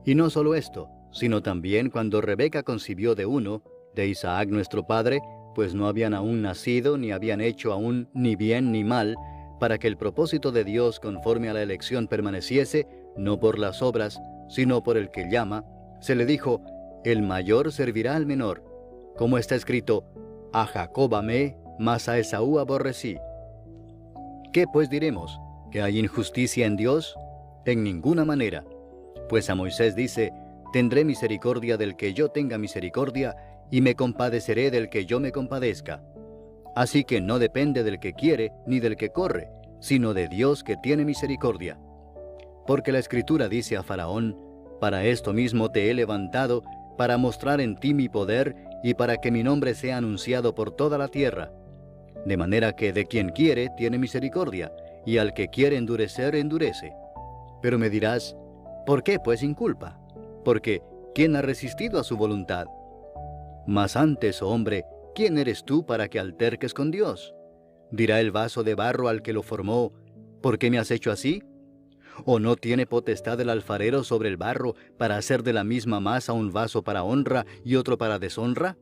Y no solo esto, sino también cuando Rebeca concibió de uno, de Isaac nuestro padre, pues no habían aún nacido, ni habían hecho aún ni bien ni mal, para que el propósito de Dios conforme a la elección permaneciese, no por las obras, sino por el que llama, se le dijo: el mayor servirá al menor. Como está escrito: a Jacob amé, mas a Esaú aborrecí. ¿Qué pues diremos? ¿Que hay injusticia en Dios? En ninguna manera. Pues a Moisés dice: tendré misericordia del que yo tenga misericordia, y me compadeceré del que yo me compadezca. Así que no depende del que quiere ni del que corre, sino de Dios que tiene misericordia. Porque la Escritura dice a Faraón: para esto mismo te he levantado, para mostrar en ti mi poder, y para que mi nombre sea anunciado por toda la tierra. De manera que de quien quiere tiene misericordia, y al que quiere endurecer, endurece. Pero me dirás: ¿por qué pues inculpa? Porque ¿quién ha resistido a su voluntad? Mas antes, oh hombre, ¿quién eres tú para que alterques con Dios? Dirá el vaso de barro al que lo formó: ¿por qué me has hecho así? ¿O no tiene potestad el alfarero sobre el barro para hacer de la misma masa un vaso para honra y otro para deshonra?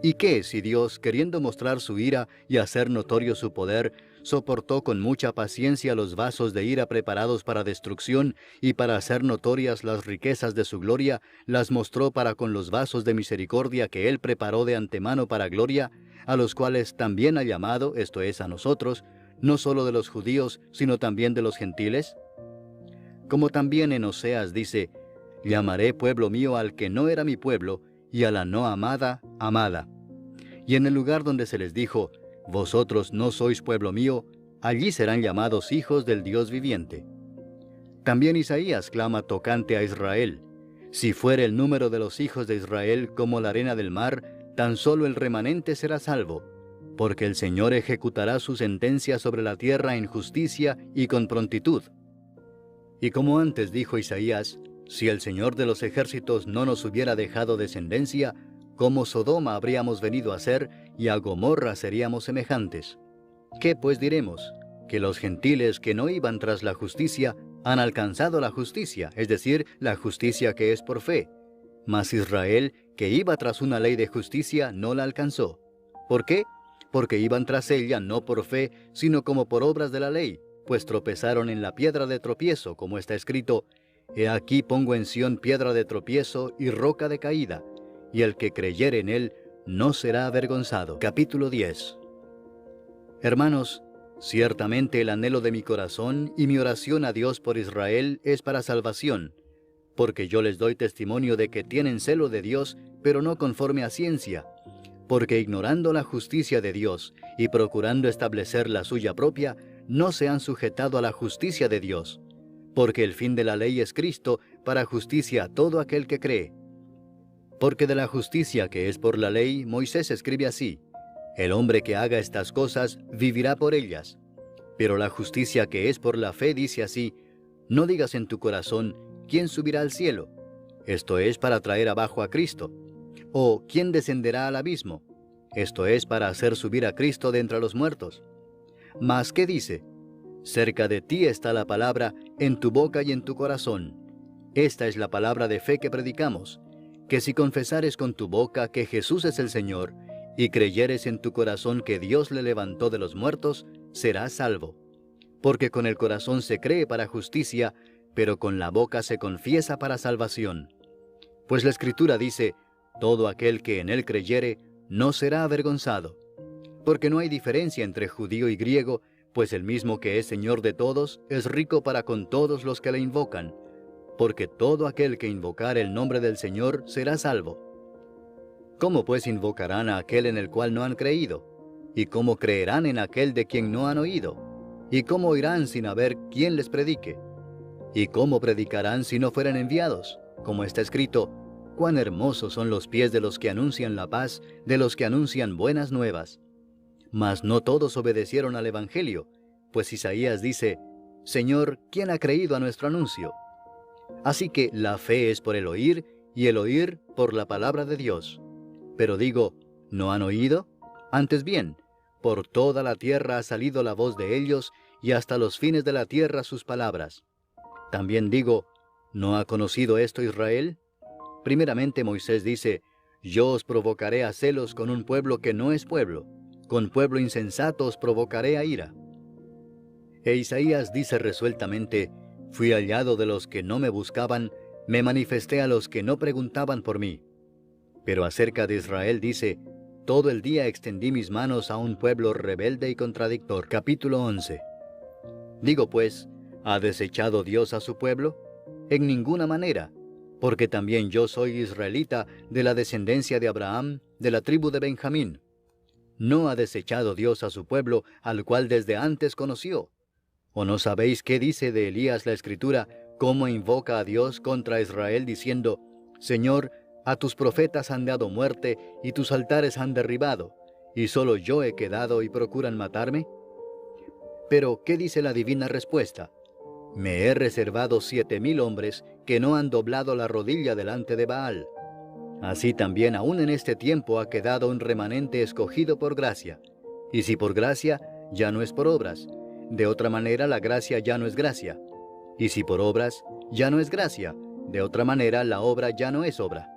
¿Y qué si Dios, queriendo mostrar su ira y hacer notorio su poder, soportó con mucha paciencia los vasos de ira preparados para destrucción, y para hacer notorias las riquezas de su gloria, las mostró para con los vasos de misericordia que Él preparó de antemano para gloria, a los cuales también ha llamado, esto es, a nosotros, no solo de los judíos, sino también de los gentiles? Como también en Oseas dice: llamaré pueblo mío al que no era mi pueblo, y a la no amada, amada. Y en el lugar donde se les dijo: vosotros no sois pueblo mío, allí serán llamados hijos del Dios viviente. También Isaías clama tocante a Israel: si fuere el número de los hijos de Israel como la arena del mar, tan solo el remanente será salvo, porque el Señor ejecutará su sentencia sobre la tierra en justicia y con prontitud. Y como antes dijo Isaías: si el Señor de los ejércitos no nos hubiera dejado descendencia, como Sodoma habríamos venido a ser, y a Gomorra seríamos semejantes. ¿Qué pues diremos? Que los gentiles que no iban tras la justicia han alcanzado la justicia, es decir, la justicia que es por fe. Mas Israel, que iba tras una ley de justicia, no la alcanzó. ¿Por qué? Porque iban tras ella no por fe, sino como por obras de la ley, pues tropezaron en la piedra de tropiezo, como está escrito: he aquí pongo en Sión piedra de tropiezo y roca de caída, y el que creyere en él no será avergonzado. Capítulo 10. Hermanos, ciertamente el anhelo de mi corazón y mi oración a Dios por Israel es para salvación, porque yo les doy testimonio de que tienen celo de Dios, pero no conforme a ciencia, porque ignorando la justicia de Dios y procurando establecer la suya propia, no se han sujetado a la justicia de Dios, porque el fin de la ley es Cristo para justicia a todo aquel que cree. Porque de la justicia que es por la ley, Moisés escribe así: el hombre que haga estas cosas vivirá por ellas. Pero la justicia que es por la fe dice así: no digas en tu corazón: ¿quién subirá al cielo? Esto es, para traer abajo a Cristo. O ¿quién descenderá al abismo? Esto es, para hacer subir a Cristo de entre los muertos. Mas ¿qué dice? Cerca de ti está la palabra, en tu boca y en tu corazón. Esta es la palabra de fe que predicamos: que si confesares con tu boca que Jesús es el Señor, y creyeres en tu corazón que Dios le levantó de los muertos, serás salvo. Porque con el corazón se cree para justicia, pero con la boca se confiesa para salvación. Pues la Escritura dice: todo aquel que en él creyere, no será avergonzado. Porque no hay diferencia entre judío y griego, pues el mismo que es Señor de todos, es rico para con todos los que le invocan. Porque todo aquel que invocare el nombre del Señor será salvo. ¿Cómo pues invocarán a aquel en el cual no han creído? ¿Y cómo creerán en aquel de quien no han oído? ¿Y cómo oirán sin haber quien les predique? ¿Y cómo predicarán si no fueran enviados? Como está escrito, cuán hermosos son los pies de los que anuncian la paz, de los que anuncian buenas nuevas. Mas no todos obedecieron al Evangelio, pues Isaías dice, Señor, ¿quién ha creído a nuestro anuncio? Así que la fe es por el oír, y el oír por la palabra de Dios. Pero digo, ¿no han oído? Antes bien, por toda la tierra ha salido la voz de ellos, y hasta los fines de la tierra sus palabras. También digo, ¿no ha conocido esto Israel? Primeramente Moisés dice, yo os provocaré a celos con un pueblo que no es pueblo, con pueblo insensato os provocaré a ira. E Isaías dice resueltamente, fui hallado de los que no me buscaban, me manifesté a los que no preguntaban por mí. Pero acerca de Israel dice, todo el día extendí mis manos a un pueblo rebelde y contradictor. Capítulo 11. Digo pues, ¿ha desechado Dios a su pueblo? En ninguna manera, porque también yo soy israelita de la descendencia de Abraham, de la tribu de Benjamín. ¿No ha desechado Dios a su pueblo, al cual desde antes conoció? ¿O no sabéis qué dice de Elías la Escritura, cómo invoca a Dios contra Israel diciendo, Señor, a tus profetas han dado muerte, y tus altares han derribado, y solo yo he quedado y procuran matarme? Pero, ¿qué dice la divina respuesta? Me he reservado 7,000 hombres que no han doblado la rodilla delante de Baal. Así también aún en este tiempo ha quedado un remanente escogido por gracia. Y si por gracia, ya no es por obras. De otra manera la gracia ya no es gracia. Y si por obras, ya no es gracia. De otra manera la obra ya no es obra.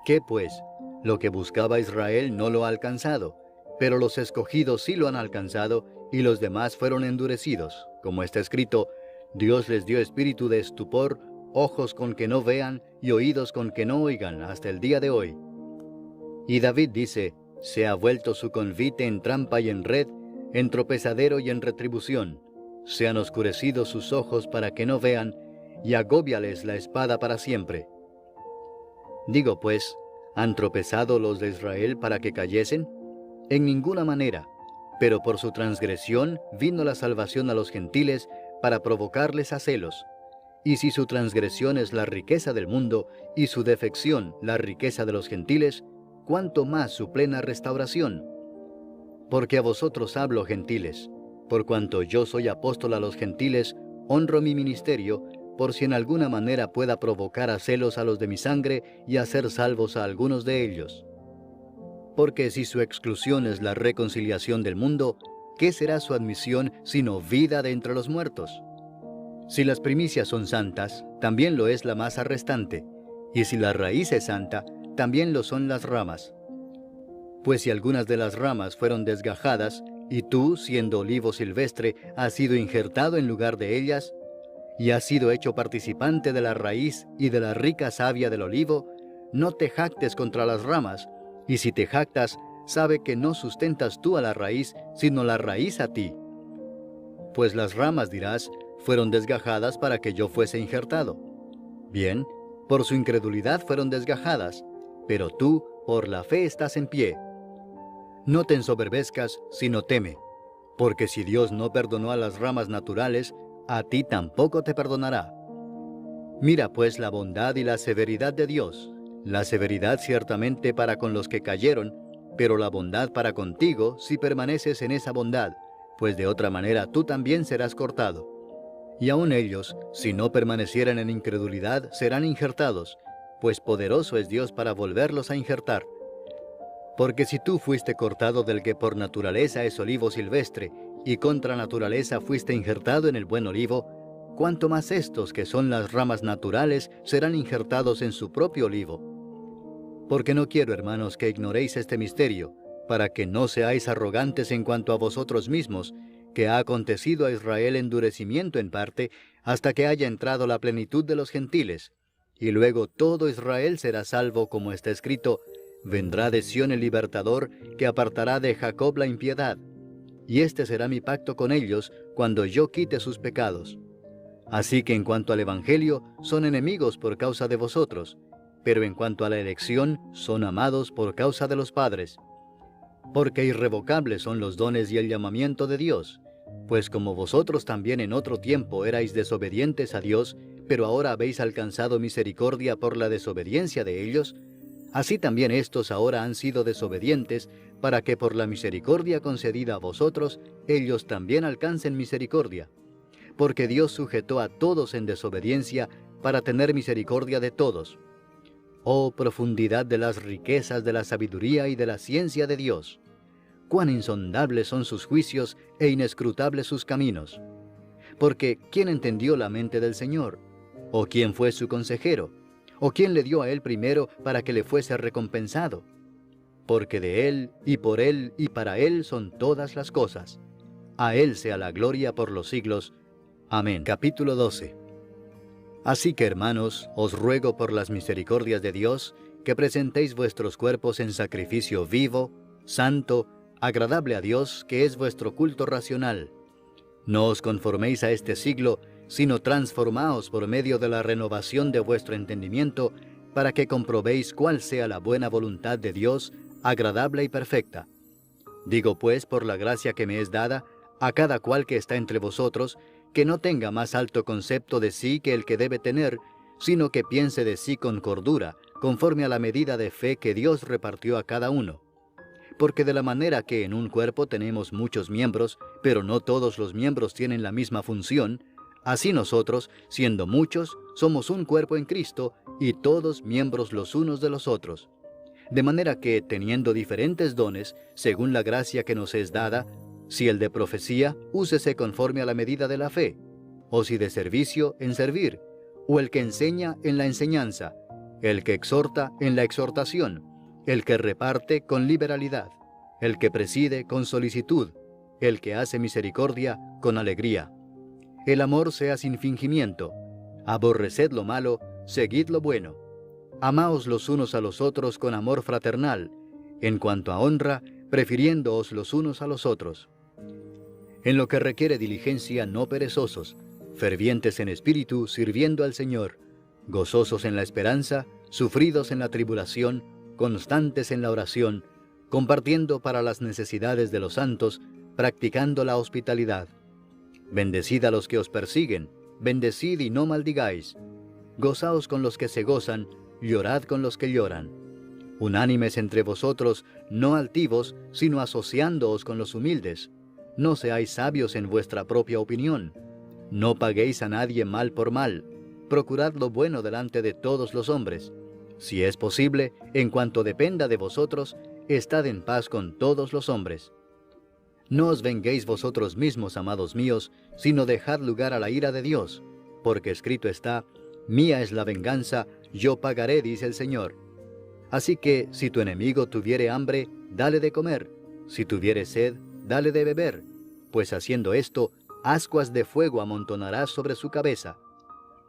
¿Qué pues? Lo que buscaba Israel no lo ha alcanzado, pero los escogidos sí lo han alcanzado, y los demás fueron endurecidos. Como está escrito, Dios les dio espíritu de estupor, ojos con que no vean y oídos con que no oigan hasta el día de hoy. Y David dice, se ha vuelto su convite en trampa y en red, en tropezadero y en retribución. Se han oscurecido sus ojos para que no vean, y agóbiales la espada para siempre. Digo pues, ¿han tropezado los de Israel para que cayesen? En ninguna manera, pero por su transgresión vino la salvación a los gentiles para provocarles a celos. Y si su transgresión es la riqueza del mundo, y su defección la riqueza de los gentiles, ¿cuánto más su plena restauración? Porque a vosotros hablo, gentiles, por cuanto yo soy apóstol a los gentiles, honro mi ministerio, por si en alguna manera pueda provocar a celos a los de mi sangre y hacer salvos a algunos de ellos. Porque si su exclusión es la reconciliación del mundo, ¿qué será su admisión sino vida de entre los muertos? Si las primicias son santas, también lo es la masa restante, y si la raíz es santa, también lo son las ramas. Pues si algunas de las ramas fueron desgajadas, y tú, siendo olivo silvestre, has sido injertado en lugar de ellas, y has sido hecho participante de la raíz y de la rica savia del olivo, no te jactes contra las ramas, y si te jactas, sabe que no sustentas tú a la raíz, sino la raíz a ti. Pues las ramas, dirás, fueron desgajadas para que yo fuese injertado. Bien, por su incredulidad fueron desgajadas, pero tú por la fe estás en pie. No te ensoberbezcas, sino teme, porque si Dios no perdonó a las ramas naturales, a ti tampoco te perdonará. Mira pues la bondad y la severidad de Dios, la severidad ciertamente para con los que cayeron, pero la bondad para contigo si permaneces en esa bondad, pues de otra manera tú también serás cortado. Y aun ellos, si no permanecieran en incredulidad, serán injertados, pues poderoso es Dios para volverlos a injertar. Porque si tú fuiste cortado del que por naturaleza es olivo silvestre, y contra naturaleza fuiste injertado en el buen olivo, cuánto más estos que son las ramas naturales serán injertados en su propio olivo. Porque no quiero, hermanos, que ignoréis este misterio, para que no seáis arrogantes en cuanto a vosotros mismos, que ha acontecido a Israel endurecimiento en parte, hasta que haya entrado la plenitud de los gentiles, y luego todo Israel será salvo, como está escrito, vendrá de Sión el libertador, que apartará de Jacob la impiedad. Y este será mi pacto con ellos, cuando yo quite sus pecados. Así que en cuanto al Evangelio, son enemigos por causa de vosotros, pero en cuanto a la elección, son amados por causa de los padres. Porque irrevocables son los dones y el llamamiento de Dios, pues como vosotros también en otro tiempo erais desobedientes a Dios, pero ahora habéis alcanzado misericordia por la desobediencia de ellos, así también estos ahora han sido desobedientes, para que por la misericordia concedida a vosotros, ellos también alcancen misericordia. Porque Dios sujetó a todos en desobediencia, para tener misericordia de todos. Oh profundidad de las riquezas de la sabiduría y de la ciencia de Dios. Cuán insondables son sus juicios e inescrutables sus caminos. Porque ¿quién entendió la mente del Señor? ¿O quién fue su consejero? ¿O quién le dio a él primero para que le fuese recompensado? Porque de él, y para él son todas las cosas. A él sea la gloria por los siglos. Amén. Capítulo 12. Así que, hermanos, os ruego por las misericordias de Dios, que presentéis vuestros cuerpos en sacrificio vivo, santo, agradable a Dios, que es vuestro culto racional. No os conforméis a este siglo, sino transformaos por medio de la renovación de vuestro entendimiento, para que comprobéis cuál sea la buena voluntad de Dios, agradable y perfecta. Digo pues, por la gracia que me es dada, a cada cual que está entre vosotros, que no tenga más alto concepto de sí que el que debe tener, sino que piense de sí con cordura, conforme a la medida de fe que Dios repartió a cada uno. Porque de la manera que en un cuerpo tenemos muchos miembros, pero no todos los miembros tienen la misma función, así nosotros, siendo muchos, somos un cuerpo en Cristo, y todos miembros los unos de los otros. De manera que, teniendo diferentes dones, según la gracia que nos es dada, si el de profecía, úsese conforme a la medida de la fe, o si de servicio, en servir, o el que enseña, en la enseñanza, el que exhorta, en la exhortación, el que reparte, con liberalidad, el que preside, con solicitud, el que hace misericordia, con alegría. El amor sea sin fingimiento. Aborreced lo malo, seguid lo bueno. Amaos los unos a los otros con amor fraternal, en cuanto a honra, prefiriéndoos los unos a los otros. En lo que requiere diligencia, no perezosos, fervientes en espíritu, sirviendo al Señor, gozosos en la esperanza, sufridos en la tribulación, constantes en la oración, compartiendo para las necesidades de los santos, practicando la hospitalidad. Bendecid a los que os persiguen, bendecid y no maldigáis. Gozaos con los que se gozan, llorad con los que lloran. Unánimes entre vosotros, no altivos, sino asociándoos con los humildes. No seáis sabios en vuestra propia opinión. No paguéis a nadie mal por mal. Procurad lo bueno delante de todos los hombres. Si es posible, en cuanto dependa de vosotros, estad en paz con todos los hombres. No os venguéis vosotros mismos, amados míos, sino dejad lugar a la ira de Dios, porque escrito está: mía es la venganza, yo pagaré, dice el Señor. Así que, si tu enemigo tuviere hambre, dale de comer; si tuviere sed, dale de beber, pues haciendo esto, ascuas de fuego amontonarás sobre su cabeza.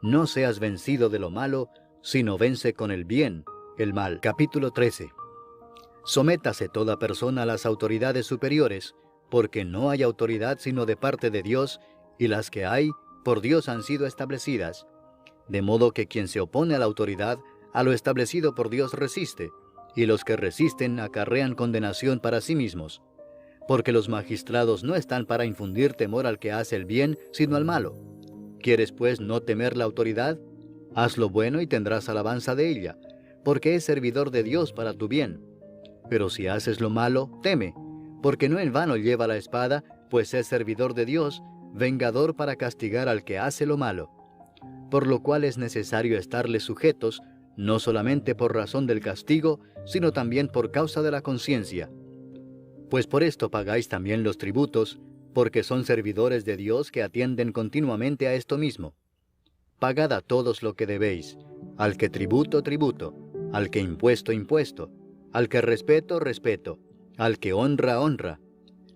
No seas vencido de lo malo, sino vence con el bien el mal. Capítulo 13. Sométase toda persona a las autoridades superiores, porque no hay autoridad sino de parte de Dios, y las que hay, por Dios han sido establecidas. De modo que quien se opone a la autoridad, a lo establecido por Dios resiste, y los que resisten acarrean condenación para sí mismos. Porque los magistrados no están para infundir temor al que hace el bien, sino al malo. ¿Quieres pues no temer la autoridad? Haz lo bueno y tendrás alabanza de ella, porque es servidor de Dios para tu bien. Pero si haces lo malo, teme, porque no en vano lleva la espada, pues es servidor de Dios, vengador para castigar al que hace lo malo. Por lo cual es necesario estarles sujetos, no solamente por razón del castigo, sino también por causa de la conciencia. Pues por esto pagáis también los tributos, porque son servidores de Dios que atienden continuamente a esto mismo. Pagad a todos lo que debéis, al que tributo, tributo, al que impuesto, impuesto, al que respeto, respeto, al que honra, honra.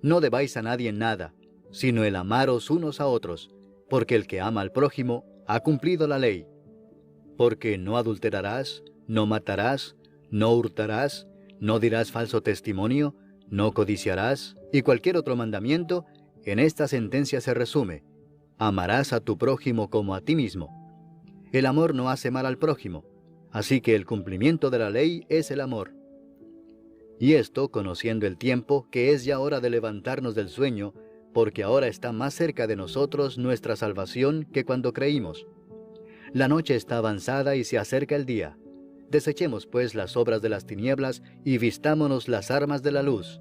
No debáis a nadie nada, sino el amaros unos a otros, porque el que ama al prójimo ha cumplido la ley. Porque no adulterarás, no matarás, no hurtarás, no dirás falso testimonio, no codiciarás, y cualquier otro mandamiento, en esta sentencia se resume: amarás a tu prójimo como a ti mismo. El amor no hace mal al prójimo, así que el cumplimiento de la ley es el amor. Y esto, conociendo el tiempo, que es ya hora de levantarnos del sueño, porque ahora está más cerca de nosotros nuestra salvación que cuando creímos. La noche está avanzada y se acerca el día. Desechemos pues las obras de las tinieblas y vistámonos las armas de la luz.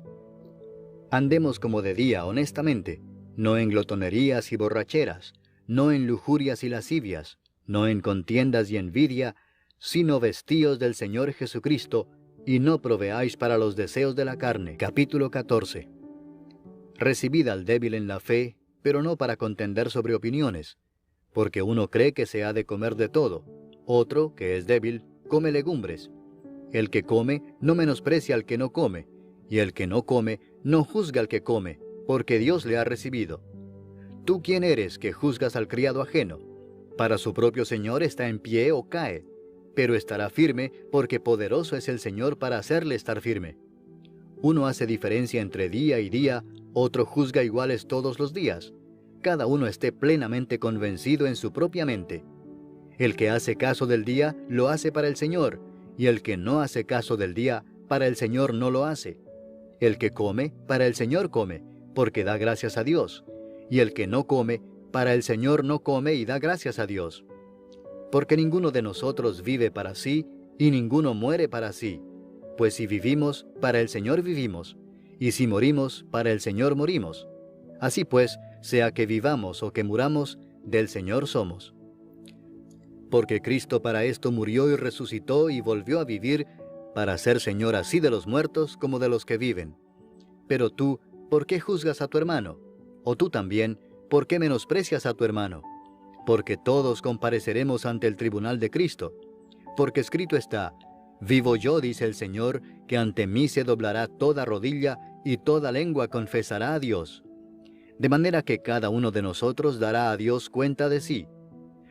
Andemos como de día honestamente, no en glotonerías y borracheras, no en lujurias y lascivias, no en contiendas y envidia, sino vestíos del Señor Jesucristo, y no proveáis para los deseos de la carne. Capítulo 14. Recibid al débil en la fe, pero no para contender sobre opiniones, porque uno cree que se ha de comer de todo, otro, que es débil, come legumbres. El que come no menosprecia al que no come, y el que no come no juzga al que come, porque Dios le ha recibido. ¿Tú quién eres que juzgas al criado ajeno? Para su propio Señor está en pie o cae, pero estará firme, porque poderoso es el Señor para hacerle estar firme. Uno hace diferencia entre día y día, otro juzga iguales todos los días. Cada uno esté plenamente convencido en su propia mente. El que hace caso del día, lo hace para el Señor, y el que no hace caso del día, para el Señor no lo hace. El que come, para el Señor come, porque da gracias a Dios, y el que no come, para el Señor no come y da gracias a Dios. Porque ninguno de nosotros vive para sí, y ninguno muere para sí. Pues si vivimos, para el Señor vivimos, y si morimos, para el Señor morimos. Así pues, sea que vivamos o que muramos, del Señor somos. Porque Cristo para esto murió y resucitó y volvió a vivir, para ser Señor así de los muertos como de los que viven. Pero tú, ¿por qué juzgas a tu hermano? O tú también, ¿por qué menosprecias a tu hermano? Porque todos compareceremos ante el tribunal de Cristo. Porque escrito está: vivo yo, dice el Señor, que ante mí se doblará toda rodilla y toda lengua confesará a Dios. De manera que cada uno de nosotros dará a Dios cuenta de sí.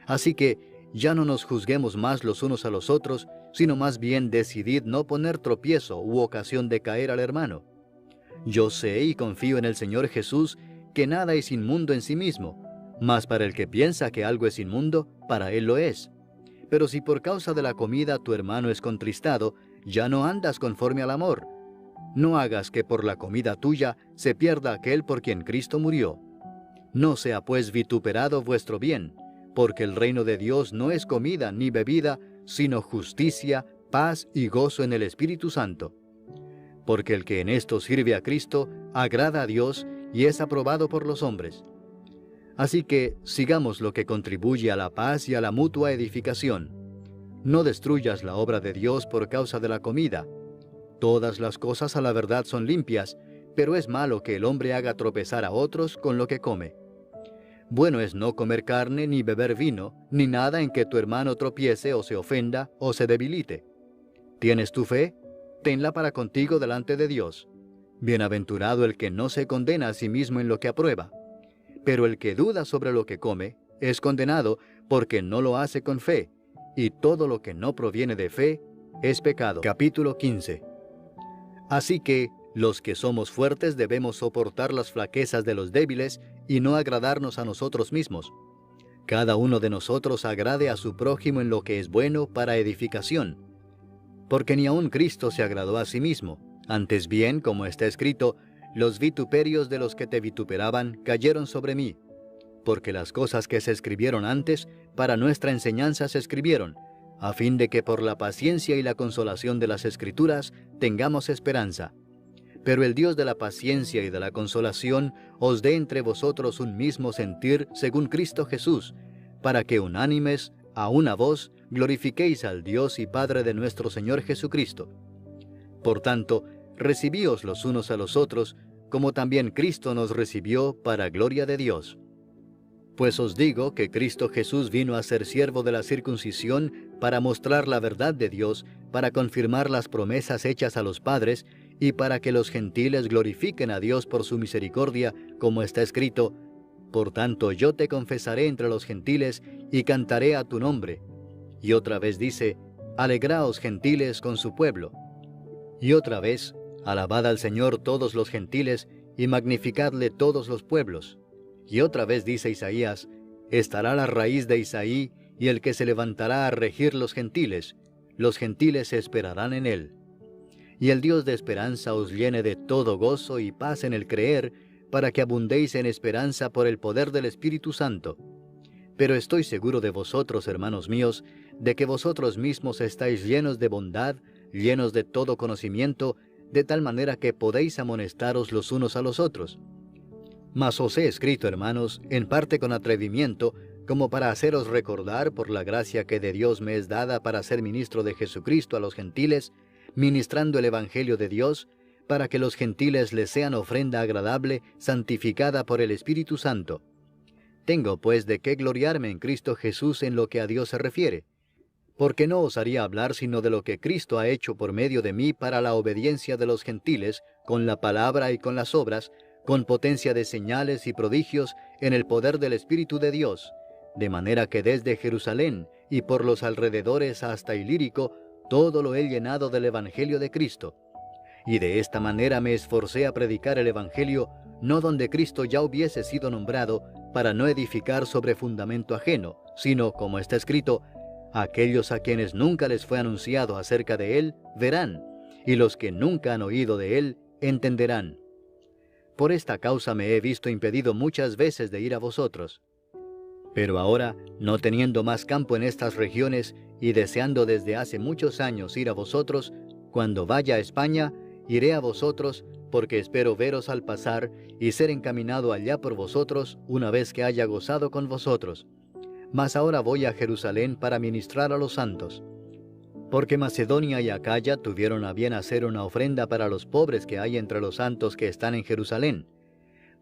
Así que ya no nos juzguemos más los unos a los otros, sino más bien decidid no poner tropiezo u ocasión de caer al hermano. Yo sé y confío en el Señor Jesús que nada es inmundo en sí mismo, mas para el que piensa que algo es inmundo, para él lo es. Pero si por causa de la comida tu hermano es contristado, ya no andas conforme al amor. No hagas que por la comida tuya se pierda aquel por quien Cristo murió. No sea pues vituperado vuestro bien, porque el reino de Dios no es comida ni bebida, sino justicia, paz y gozo en el Espíritu Santo. Porque el que en esto sirve a Cristo agrada a Dios y es aprobado por los hombres. Así que sigamos lo que contribuye a la paz y a la mutua edificación. No destruyas la obra de Dios por causa de la comida. Todas las cosas a la verdad son limpias, pero es malo que el hombre haga tropezar a otros con lo que come. Bueno es no comer carne ni beber vino, ni nada en que tu hermano tropiece o se ofenda o se debilite. ¿Tienes tu fe? Tenla para contigo delante de Dios. Bienaventurado el que no se condena a sí mismo en lo que aprueba. Pero el que duda sobre lo que come es condenado porque no lo hace con fe, y todo lo que no proviene de fe es pecado. Capítulo 15. Así que los que somos fuertes debemos soportar las flaquezas de los débiles y no agradarnos a nosotros mismos. Cada uno de nosotros agrade a su prójimo en lo que es bueno para edificación. Porque ni aun Cristo se agradó a sí mismo. Antes bien, como está escrito, los vituperios de los que te vituperaban cayeron sobre mí. Porque las cosas que se escribieron antes, para nuestra enseñanza se escribieron, a fin de que por la paciencia y la consolación de las Escrituras tengamos esperanza. Pero el Dios de la paciencia y de la consolación os dé entre vosotros un mismo sentir según Cristo Jesús, para que unánimes, a una voz, glorifiquéis al Dios y Padre de nuestro Señor Jesucristo. Por tanto, recibíos los unos a los otros, como también Cristo nos recibió para gloria de Dios. Pues os digo que Cristo Jesús vino a ser siervo de la circuncisión para mostrar la verdad de Dios, para confirmar las promesas hechas a los padres, y para que los gentiles glorifiquen a Dios por su misericordia, como está escrito: por tanto yo te confesaré entre los gentiles, y cantaré a tu nombre. Y otra vez dice: alegraos gentiles con su pueblo. Y otra vez, alabad al Señor todos los gentiles, y magnificadle todos los pueblos. Y otra vez dice Isaías, estará la raíz de Isaí, y el que se levantará a regir los gentiles esperarán en él. Y el Dios de esperanza os llene de todo gozo y paz en el creer, para que abundéis en esperanza por el poder del Espíritu Santo. Pero estoy seguro de vosotros, hermanos míos, de que vosotros mismos estáis llenos de bondad, llenos de todo conocimiento, de tal manera que podéis amonestaros los unos a los otros. Mas os he escrito, hermanos, en parte con atrevimiento, como para haceros recordar por la gracia que de Dios me es dada para ser ministro de Jesucristo a los gentiles, ministrando el Evangelio de Dios, para que los gentiles les sean ofrenda agradable, santificada por el Espíritu Santo. Tengo pues de qué gloriarme en Cristo Jesús en lo que a Dios se refiere, porque no osaría hablar sino de lo que Cristo ha hecho por medio de mí para la obediencia de los gentiles, con la palabra y con las obras, con potencia de señales y prodigios, en el poder del Espíritu de Dios, de manera que desde Jerusalén y por los alrededores hasta Ilírico, todo lo he llenado del Evangelio de Cristo. Y de esta manera me esforcé a predicar el Evangelio, no donde Cristo ya hubiese sido nombrado, para no edificar sobre fundamento ajeno, sino, como está escrito, aquellos a quienes nunca les fue anunciado acerca de Él, verán, y los que nunca han oído de Él, entenderán. Por esta causa me he visto impedido muchas veces de ir a vosotros. Pero ahora, no teniendo más campo en estas regiones, y deseando desde hace muchos años ir a vosotros, cuando vaya a España, iré a vosotros, porque espero veros al pasar, y ser encaminado allá por vosotros, una vez que haya gozado con vosotros. Mas ahora voy a Jerusalén para ministrar a los santos. Porque Macedonia y Acaya tuvieron a bien hacer una ofrenda para los pobres que hay entre los santos que están en Jerusalén.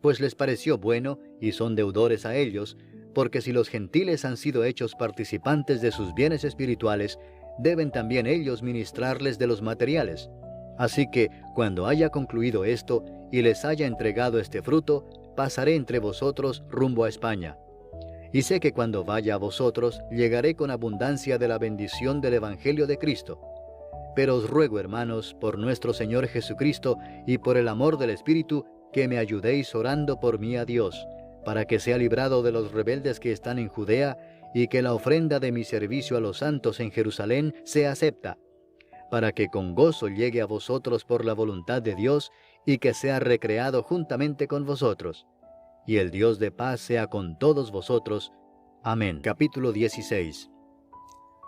Pues les pareció bueno, y son deudores a ellos, porque si los gentiles han sido hechos participantes de sus bienes espirituales, deben también ellos ministrarles de los materiales. Así que, cuando haya concluido esto, y les haya entregado este fruto, pasaré entre vosotros rumbo a España. Y sé que cuando vaya a vosotros, llegaré con abundancia de la bendición del Evangelio de Cristo. Pero os ruego, hermanos, por nuestro Señor Jesucristo y por el amor del Espíritu, que me ayudéis orando por mí a Dios, para que sea librado de los rebeldes que están en Judea, y que la ofrenda de mi servicio a los santos en Jerusalén sea acepta, para que con gozo llegue a vosotros por la voluntad de Dios, y que sea recreado juntamente con vosotros. Y el Dios de paz sea con todos vosotros. Amén. Capítulo 16.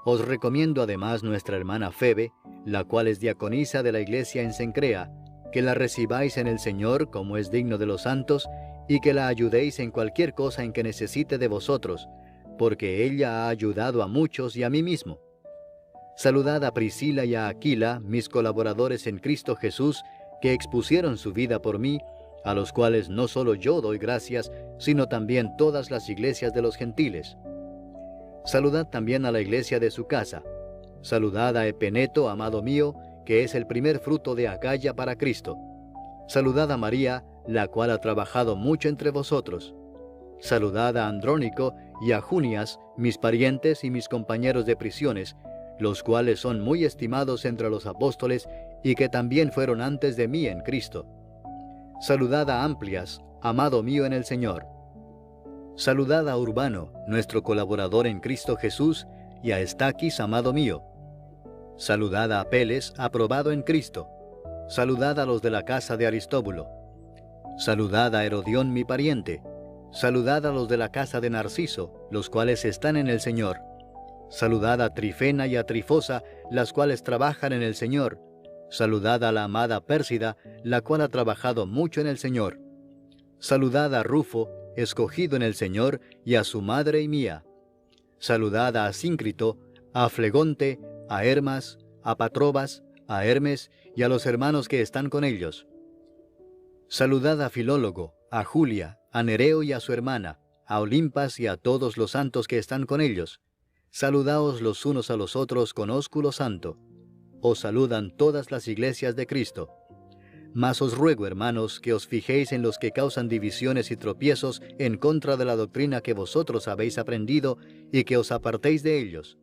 Os recomiendo además nuestra hermana Febe, la cual es diaconisa de la iglesia en Cencrea, que la recibáis en el Señor como es digno de los santos, y que la ayudéis en cualquier cosa en que necesite de vosotros, porque ella ha ayudado a muchos y a mí mismo. Saludad a Priscila y a Aquila, mis colaboradores en Cristo Jesús, que expusieron su vida por mí, a los cuales no solo yo doy gracias, sino también todas las iglesias de los gentiles. Saludad también a la iglesia de su casa. Saludad a Epeneto, amado mío, que es el primer fruto de Acaya para Cristo. Saludad a María, la cual ha trabajado mucho entre vosotros. Saludad a Andrónico y a Junias, mis parientes y mis compañeros de prisiones, los cuales son muy estimados entre los apóstoles y que también fueron antes de mí en Cristo. Saludad a Amplias, amado mío en el Señor. Saludad a Urbano, nuestro colaborador en Cristo Jesús, y a Estaquis, amado mío. Saludad a Apeles, aprobado en Cristo. Saludad a los de la casa de Aristóbulo. Saludad a Herodión, mi pariente. Saludad a los de la casa de Narciso, los cuales están en el Señor. Saludad a Trifena y a Trifosa, las cuales trabajan en el Señor. Saludad a la amada Pérsida, la cual ha trabajado mucho en el Señor. Saludad a Rufo, escogido en el Señor, y a su madre y mía. Saludad a Asíncrito, a Flegonte, a Hermas, a Patrobas, a Hermes, y a los hermanos que están con ellos. Saludad a Filólogo, a Julia, a Nereo y a su hermana, a Olimpas y a todos los santos que están con ellos. Saludaos los unos a los otros con ósculo santo. Os saludan todas las iglesias de Cristo. Mas os ruego, hermanos, que os fijéis en los que causan divisiones y tropiezos en contra de la doctrina que vosotros habéis aprendido, y que os apartéis de ellos.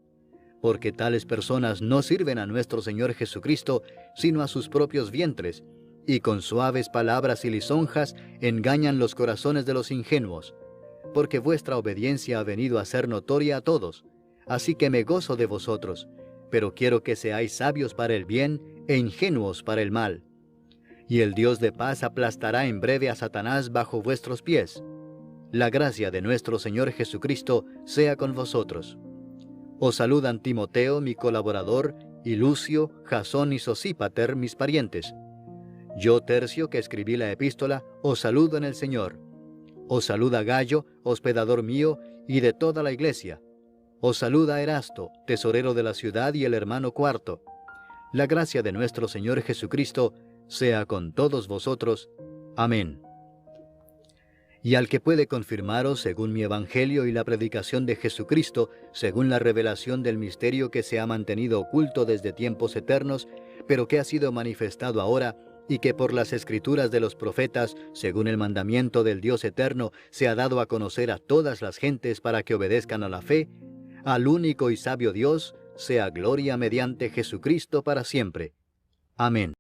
porque tales personas no sirven a nuestro Señor Jesucristo, sino a sus propios vientres, y con suaves palabras y lisonjas engañan los corazones de los ingenuos. Porque vuestra obediencia ha venido a ser notoria a todos, así que me gozo de vosotros, pero quiero que seáis sabios para el bien e ingenuos para el mal. Y el Dios de paz aplastará en breve a Satanás bajo vuestros pies. La gracia de nuestro Señor Jesucristo sea con vosotros. Os saludan Timoteo, mi colaborador, y Lucio, Jasón y Sosípater, mis parientes. Yo, Tercio, que escribí la epístola, os saludo en el Señor. Os saluda Gayo, hospedador mío, y de toda la iglesia. Os saluda Erasto, tesorero de la ciudad, y el hermano Cuarto. La gracia de nuestro Señor Jesucristo sea con todos vosotros. Amén. Y al que puede confirmaros según mi evangelio y la predicación de Jesucristo, según la revelación del misterio que se ha mantenido oculto desde tiempos eternos, pero que ha sido manifestado ahora, y que por las escrituras de los profetas, según el mandamiento del Dios eterno, se ha dado a conocer a todas las gentes para que obedezcan a la fe, al único y sabio Dios, sea gloria mediante Jesucristo para siempre. Amén.